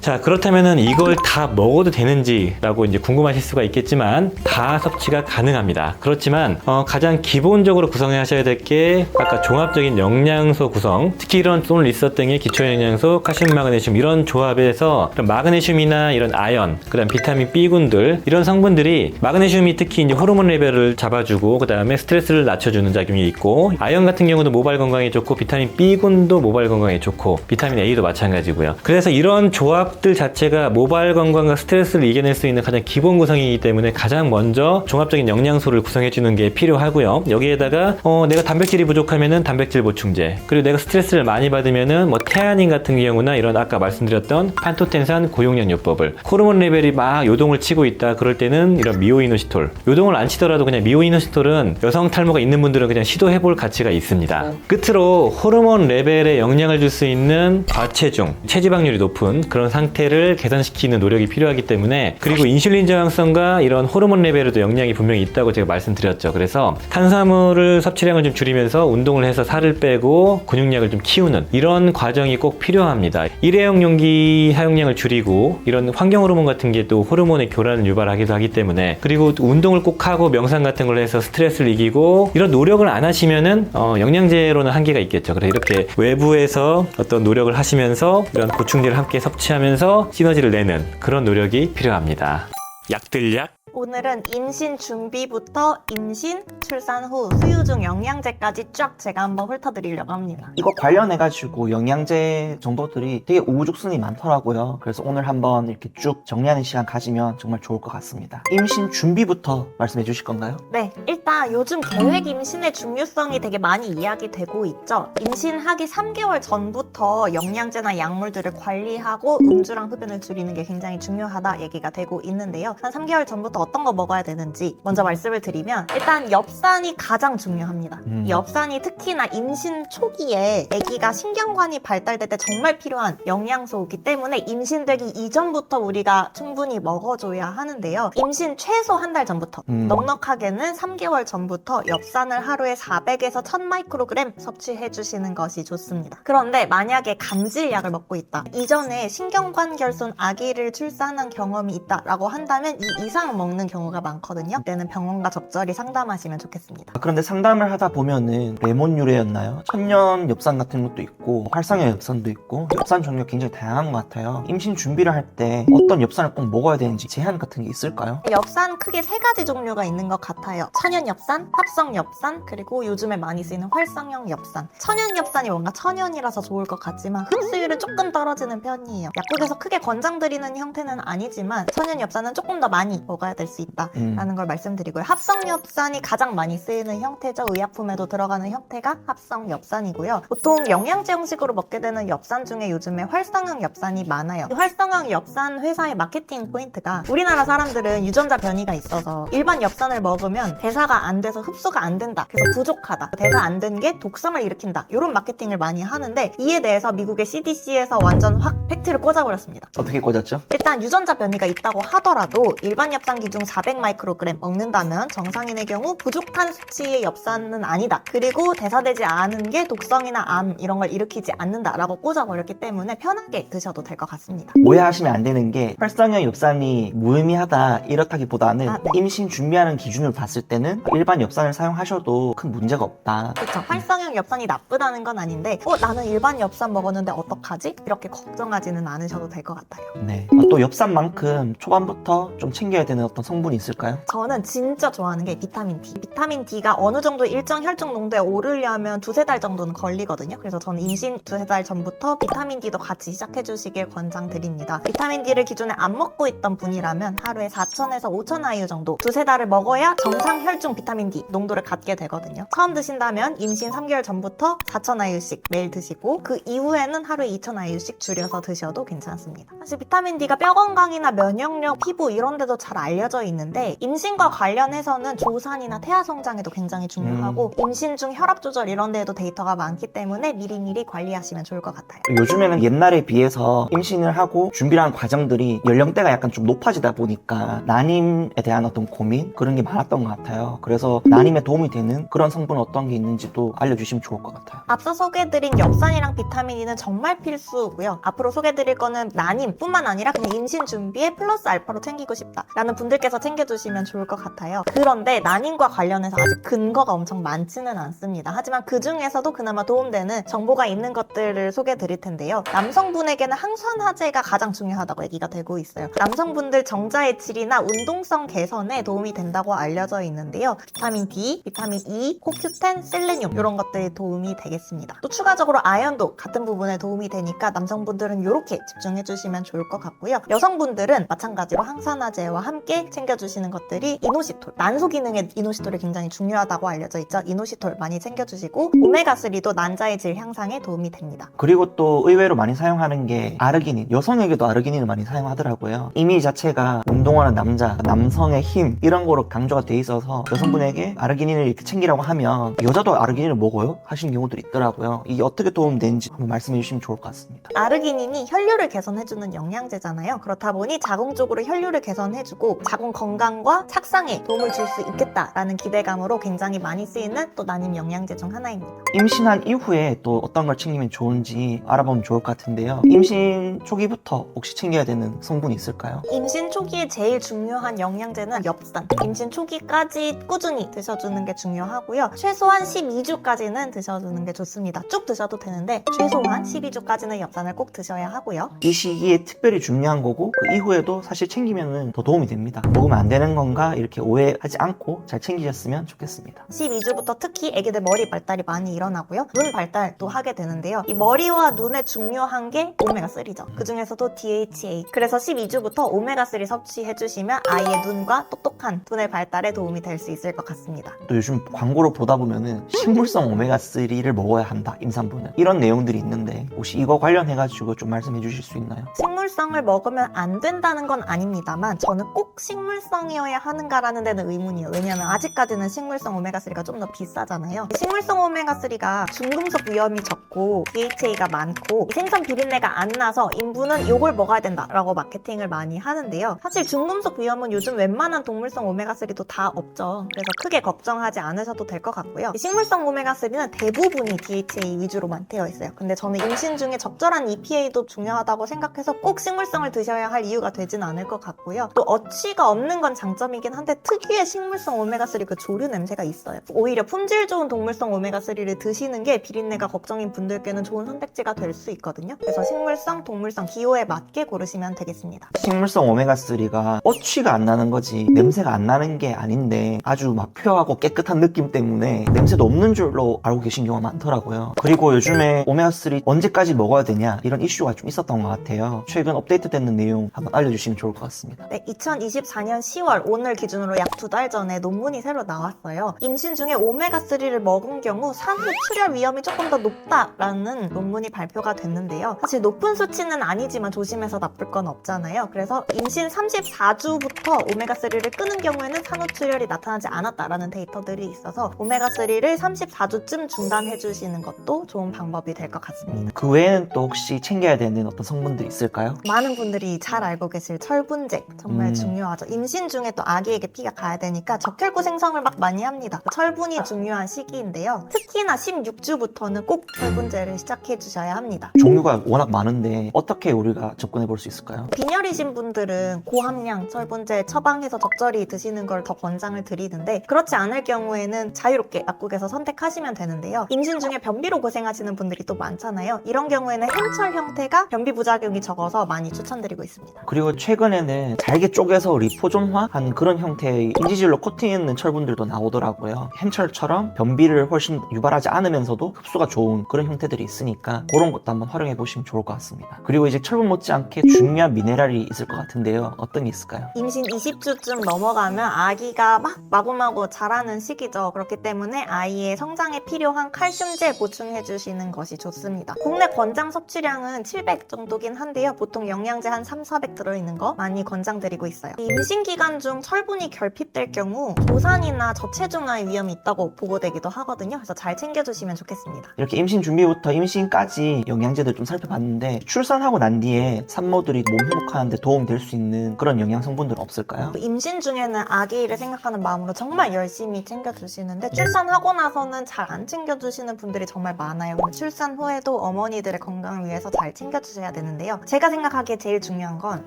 자, 그렇다면은 이걸 다 먹어도 되는지라고 이제 궁금하실 수가 있겠지만 다 섭취가 가능합니다. 그렇지만 가장 기본적으로 구성하셔야 될 게 아까 종합적인 영양소 구성, 특히 이런 오늘 있었던 게 기초 영양소, 칼슘, 마그네슘 이런 조합에서 마그네슘이나 이런 아연, 그다음 비타민 B군들 이런 성분들이 마그네슘이 특히 이제 호르몬 레벨을 잡아주고 그다음에 스트레스를 낮춰주는 작용이 있고 아연 같은 경우도 모발 건강에 좋고 비타민 B군도 모발 건강에 좋고 비타민 A도 마찬가지고요. 그래서 이런 조합들 자체가 모발 건강과 스트레스를 이겨낼 수 있는 가장 기본 구성이기 때문에 가장 먼저 종합적인 영양소를 구성해주는 게 필요하고요. 여기에다가 내가 단백질이 부족하면은 단백질 보충제, 그리고 내가 스트레스를 많이 받으면은 뭐 태아닌 같은 경우나 이런 아까 말씀드렸던 판토텐산 고용량 요법을, 호르몬 레벨이 막 요동을 치고 있다 그럴 때는 이런 미오이노시톨, 요동을 안 치더라도 그냥 미오이노시톨은 여성 탈모가 있는 분들은 그냥 시도해볼 가치가 있습니다. 끝으로 호르몬 레벨에 영향을 줄 수 있는 과체중, 체지방률이 높은 그런 상태를 개선시키는 노력이 필요하기 때문에, 그리고 인슐린 저항성과 이런 호르몬 레벨에도 영향이 분명히 있다고 제가 말씀드렸죠. 그래서 탄수화물을 섭취량을 좀 줄이면서 운동을 해서 살을 빼고 근육량을 좀 키우는 이런 과정이 꼭 필요합니다. 일회용 용기 사용량을 줄이고 이런 환경 호르몬 같은 게 또 호르몬의 교란을 유발하기도 하기 때문에, 그리고 운동을 꼭 하고 명상 같은 걸 해서 스트레스를 이기고 이런 노력을 안 하시면은 영양제로는 한계가 있겠죠. 그래서 이렇게 외부에서 어떤 노력을 하시면서 이런 보충제를 함께 섭취하면서 시너지를 내는 그런 노력이 필요합니다. 약들약. 오늘은 임신 준비부터 임신, 출산 후, 수유 중 영양제까지 쫙 제가 한번 훑어드리려고 합니다. 이거 관련해가지고 영양제 정보들이 되게 우후죽순이 많더라고요. 그래서 오늘 한번 이렇게 쭉 정리하는 시간 가지면 정말 좋을 것 같습니다. 임신 준비부터 말씀해 주실 건가요? 네, 일단 요즘 계획 임신의 중요성이 되게 많이 이야기되고 있죠. 임신하기 3개월 전부터 영양제나 약물들을 관리하고 음주랑 흡연을 줄이는 게 굉장히 중요하다 얘기가 되고 있는데요. 한 3개월 전부터 어떤 거 먹어야 되는지 먼저 말씀을 드리면, 일단 엽산이 가장 중요합니다. 이 엽산이 특히나 임신 초기에 아기가 신경관이 발달될 때 정말 필요한 영양소이기 때문에 임신되기 이전부터 우리가 충분히 먹어줘야 하는데요. 임신 최소 한 달 전부터, 넉넉하게는 3개월 전부터 엽산을 하루에 400에서 1000 마이크로그램 섭취해 주시는 것이 좋습니다. 그런데 만약에 감질약을 먹고 있다, 이전에 신경관 결손 아기를 출산한 경험이 있다라고 한다면 이 이상 먹는 경우가 많거든요. 그때는 병원과 적절히 상담하시면 좋겠습니다. 그런데 상담을 하다 보면은 레몬 유래였나요? 천연 엽산 같은 것도 있고 활성화 엽산도 있고 엽산 종류가 굉장히 다양한 것 같아요. 임신 준비를 할 때 어떤 엽산을 꼭 먹어야 되는지 제한 같은 게 있을까요? 엽산 크게 3가지 종류가 있는 것 같아요. 천연 엽산, 합성 엽산, 그리고 요즘에 많이 쓰이는 활성형 엽산. 천연 엽산이 뭔가 천연이라서 좋을 것 같지만 흡수율은 조금 떨어지는 편이에요. 약국에서 크게 권장드리는 형태는 아니지만 천연 엽산은 조금 더 많이 먹어야 될 수 있다라는 걸 말씀드리고요. 합성 엽산이 가장 많이 쓰이는 형태죠. 의약품에도 들어가는 형태가 합성 엽산이고요. 보통 영양제 형식으로 먹게 되는 엽산 중에 요즘에 활성형 엽산이 많아요. 이 활성형 엽산 회사의 마케팅 포인트가, 우리나라 사람들은 유전자 변이가 있어서 일반 엽산을 먹으면 대사가 안 돼서 흡수가 안 된다, 그래서 부족하다, 대사 안 된 게 독성을 일으킨다, 이런 마케팅을 많이 하는데, 이에 대해서 미국의 CDC에서 완전 확 팩트를 꽂아버렸습니다. 어떻게 꽂았죠? 일단 유전자 변이가 있다고 하더라도 일반 엽산 기준 400 마이크로그램 먹는다면 정상인의 경우 부족한 수치의 엽산은 아니다, 그리고 대사되지 않은 게 독성이나 암 이런 걸 일으키지 않는다라고 꽂아버렸기 때문에 편하게 드셔도 될 것 같습니다. 오해하시면 안 되는 게 활성형 엽산이 무의미하다 이렇다기보다는 네. 임신 준비하는 기준을 봤을 때는 일반 엽산을 사용하셔도 큰 문제가 없다. 그렇죠. 활성형 엽산이 나쁘다는 건 아닌데 나는 일반 엽산 먹었는데 어떡하지? 이렇게 걱정하지는 않으셔도 될 것 같아요. 네. 또 엽산만큼 초반부터 좀 챙겨야 되는 어떤 성분이 있을까요? 저는 진짜 좋아하는 게 비타민 D. 비타민 D가 어느 정도 일정 혈중 농도에 오르려면 2-3달 정도는 걸리거든요. 그래서 저는 임신 2-3달 전부터 비타민 D도 같이 시작해 주시길 권장드립니다. 비타민 D를 기존에 안 먹고 있던 분이라면 하루에 4000에서 5000 IU 정도 2-3달을 먹어야 정상 혈중 비타민 D 농도를 갖게 되거든요. 처음 드신다면 임신 3개월 전부터 4000 IU씩 매일 드시고, 그 이후에는 하루에 2000 IU씩 줄여서 드셔도 괜찮습니다. 사실 비타민 D가 뼈 건강이나 면역력, 피부 이런 데도 잘 알려져 알려져 있는데 임신과 관련해서는 조산이나 태아 성장에도 굉장히 중요하고 임신 중 혈압 조절 이런 데에도 데이터가 많기 때문에 미리미리 관리하시면 좋을 것 같아요. 요즘에는 옛날에 비해서 임신을 하고 준비를 하는 과정들이 연령대가 약간 좀 높아지다 보니까 난임에 대한 어떤 고민 그런 게 많았던 것 같아요. 그래서 난임에 도움이 되는 그런 성분 어떤 게 있는지도 알려주시면 좋을 것 같아요. 앞서 소개해드린 엽산이랑 비타민 E는 정말 필수고요. 앞으로 소개해드릴 거는 난임뿐만 아니라 그냥 임신 준비에 플러스 알파로 챙기고 싶다라는 분들께서 챙겨주시면 좋을 것 같아요. 그런데 난임과 관련해서 아직 근거가 엄청 많지는 않습니다. 하지만 그 중에서도 그나마 도움되는 정보가 있는 것들을 소개해드릴 텐데요. 남성분에게는 항산화제가 가장 중요하다고 얘기가 되고 있어요. 남성분들 정자의 질이나 운동성 개선에 도움이 된다고 알려져 있는데요. 비타민 D, 비타민 E, 코큐텐, 셀레늄 이런 것들이 도움이 되겠습니다. 또 추가적으로 아연도 같은 부분에 도움이 되니까 남성분들은 이렇게 집중해 주시면 좋을 것 같고요. 여성분들은 마찬가지로 항산화제와 함께 챙겨주시는 것들이 이노시톨, 난소 기능에 이노시톨이 굉장히 중요하다고 알려져 있죠. 이노시톨 많이 챙겨주시고 오메가3도 난자의 질 향상에 도움이 됩니다. 그리고 또 의외로 많이 사용하는 게 아르기닌, 여성에게도 아르기닌을 많이 사용하더라고요. 이미 자체가 운동하는 남자, 남성의 힘 이런 거로 강조가 돼 있어서 여성분에게 아르기닌을 이렇게 챙기라고 하면 여자도 아르기닌을 먹어요? 하시는 경우들이 있더라고요. 이게 어떻게 도움되는지 한번 말씀해 주시면 좋을 것 같습니다. 아르기닌이 혈류를 개선해주는 영양제잖아요. 그렇다 보니 자궁적으로 혈류를 개선해주고 자궁 건강과 착상에 도움을 줄 수 있겠다라는 기대감으로 굉장히 많이 쓰이는 또 난임 영양제 중 하나입니다. 임신한 이후에 또 어떤 걸 챙기면 좋은지 알아보면 좋을 것 같은데요. 임신 초기부터 혹시 챙겨야 되는 성분이 있을까요? 임신 초기에 제일 중요한 영양제는 엽산. 임신 초기까지 꾸준히 드셔주는 게 중요하고요. 최소한 12주까지는 드셔주는 게 좋습니다. 쭉 드셔도 되는데 최소한 12주까지는 엽산을 꼭 드셔야 하고요. 이 시기에 특별히 중요한 거고 그 이후에도 사실 챙기면 더 도움이 됩니다. 먹으면 안 되는 건가 이렇게 오해하지 않고 잘 챙기셨으면 좋겠습니다. 12주부터 특히 아기들 머리 발달이 많이 일어나고요. 눈 발달도 하게 되는데요. 이 머리와 눈에 중요한 게 오메가3죠. 그 중에서도 DHA. 그래서 12주부터 오메가3 섭취해주시면 아이의 눈과 똑똑한 눈의 발달에 도움이 될 수 있을 것 같습니다. 또 요즘 광고를 보다 보면은 식물성 오메가3를 먹어야 한다, 임산부는. 이런 내용들이 있는데 혹시 이거 관련해가지고 좀 말씀해 주실 수 있나요? 식물성을 먹으면 안 된다는 건 아닙니다만 저는 꼭 식물성이어야 하는가라는 데는 의문이에요. 왜냐하면 아직까지는 식물성 오메가3가 좀 더 비싸잖아요. 식물성 오메가3가 중금속 위험이 적고 DHA가 많고 생선 비린내가 안 나서 인부는 이걸 먹어야 된다라고 마케팅을 많이 하는데요. 사실 중금속 위험은 요즘 웬만한 동물성 오메가3도 다 없죠. 그래서 크게 걱정하지 않으셔도 될 것 같고요. 식물성 오메가3는 대부분이 DHA 위주로만 되어 있어요. 근데 저는 임신 중에 적절한 EPA도 중요하다고 생각해서 꼭 식물성을 드셔야 할 이유가 되진 않을 것 같고요. 또 어취가 없는 건 장점이긴 한데 특유의 식물성 오메가3 그 조류 냄새가 있어요. 오히려 품질 좋은 동물성 오메가3를 드시는 게 비린내가 걱정인 분들께는 좋은 선택지가 될 수 있거든요. 그래서 식물성, 동물성 기호에 맞게 고르시면 되겠습니다. 식물성 오메가3가 어취가 안 나는 거지 냄새가 안 나는 게 아닌데 아주 막 퓨어하고 깨끗한 느낌 때문에 냄새도 없는 줄로 알고 계신 경우가 많더라고요. 그리고 요즘에 오메가3 언제까지 먹어야 되냐 이런 이슈가 좀 있었던 것 같아요. 최근 업데이트되는 내용 한번 알려주시면 좋을 것 같습니다. 네, 2024년 10월 오늘 기준으로 약 2달 전에 논문이 새로 나왔어요. 임신 중에 오메가3를 먹은 경우 산후 출혈 위험이 조금 더 높다라는 논문이 발표가 됐는데요. 사실 높은 수치는 아니지만 조심해서 나쁠 건 없잖아요. 그래서 임신 34주부터 오메가3를 끊은 경우에는 산후 출혈이 나타나지 않았다라는 데이터들이 있어서 오메가3를 34주쯤 중단해 주시는 것도 좋은 방법이 될 것 같습니다. 그 외에는 또 혹시 챙겨야 되는 어떤 성분들이 있을까요? 많은 분들이 잘 알고 계실 철분제 정말 중요하죠. 임신 중에 또 아기에게 피가 가야 되니까 적혈구 생성을 막 많이 합니다. 철분이 중요한 시기인데요. 특히나 16주부터는 꼭 철분제를 시작해 주셔야 합니다. 종류가 워낙 많은데 어떻게 우리가 접근해 볼 수 있을까요? 빈혈이신 분들은 고함량 철분제 처방해서 적절히 드시는 걸 더 권장을 드리는데 그렇지 않을 경우에는 자유롭게 약국에서 선택하시면 되는데요. 임신 중에 변비로 고생하시는 분들이 또 많잖아요. 이런 경우에는 행철 형태가 변비 부작용이 적어서 많이 추천드리고 있습니다. 그리고 최근에는 잘게 쪼개서 리포존화한 그런 형태의 인지질로 코팅했는 철분들도 나오더라고요. 햄철처럼 변비를 훨씬 유발하지 않으면서도 흡수가 좋은 그런 형태들이 있으니까 그런 것도 한번 활용해 보시면 좋을 것 같습니다. 그리고 이제 철분 못지않게 중요한 미네랄이 있을 것 같은데요. 어떤 게 있을까요? 임신 20주쯤 넘어가면 아기가 막 마구마구 자라는 시기죠. 그렇기 때문에 아이의 성장에 필요한 칼슘제 보충해 주시는 것이 좋습니다. 국내 권장 섭취량은 700 정도긴 한데요. 보통 영양제 한 3, 400 들어있는 거 많이 권장드리고 있어요. 임신 임신 기간 중 철분이 결핍될 경우 조산이나 저체중아의 위험이 있다고 보고되기도 하거든요. 그래서 잘 챙겨주시면 좋겠습니다. 이렇게 임신 준비부터 임신까지 영양제들 좀 살펴봤는데 출산하고 난 뒤에 산모들이 몸 회복하는 데 도움 될 수 있는 그런 영양 성분들은 없을까요? 임신 중에는 아기를 생각하는 마음으로 정말 열심히 챙겨주시는데 출산하고 나서는 잘 안 챙겨주시는 분들이 정말 많아요. 출산 후에도 어머니들의 건강을 위해서 잘 챙겨주셔야 되는데요. 제가 생각하기에 제일 중요한 건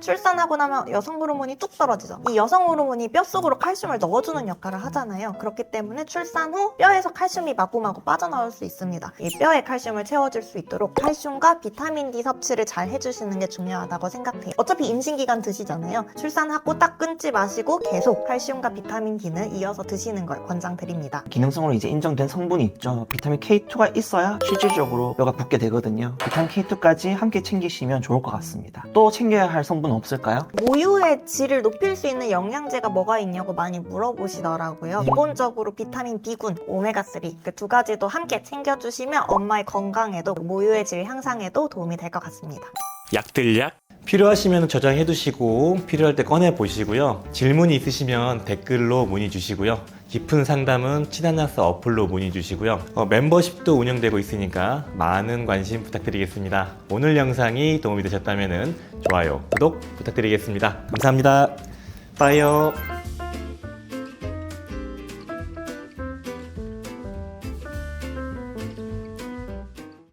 출산하고 나면 여성 호르몬이 뚝 떨어지죠. 이 여성 호르몬이 뼈속으로 칼슘을 넣어주는 역할을 하잖아요. 그렇기 때문에 출산 후 뼈에서 칼슘이 마구마구 빠져나올 수 있습니다. 이 뼈에 칼슘을 채워줄 수 있도록 칼슘과 비타민 D 섭취를 잘 해주시는 게 중요하다고 생각해요. 어차피 임신 기간 드시잖아요. 출산하고 딱 끊지 마시고 계속 칼슘과 비타민 D는 이어서 드시는 걸 권장드립니다. 기능성으로 이제 인정된 성분이 있죠. 비타민 K2가 있어야 실질적으로 뼈가 붙게 되거든요. 비타민 K2까지 함께 챙기시면 좋을 것 같습니다. 또 챙겨야 할 성분은 없을까요? 모유의 질을 높일 수 있는 영양제가 뭐가 있냐고 많이 물어보시더라고요. 기본적으로 비타민 B군, 오메가3 그 두 가지도 함께 챙겨주시면 엄마의 건강에도 모유의 질 향상에도 도움이 될 것 같습니다. 약들약 필요하시면 저장해 두시고 필요할 때 꺼내 보시고요. 질문이 있으시면 댓글로 문의 주시고요. 깊은 상담은 친한약사 어플로 문의 주시고요. 멤버십도 운영되고 있으니까 많은 관심 부탁드리겠습니다. 오늘 영상이 도움이 되셨다면 좋아요, 구독 부탁드리겠습니다. 감사합니다. 빠이요.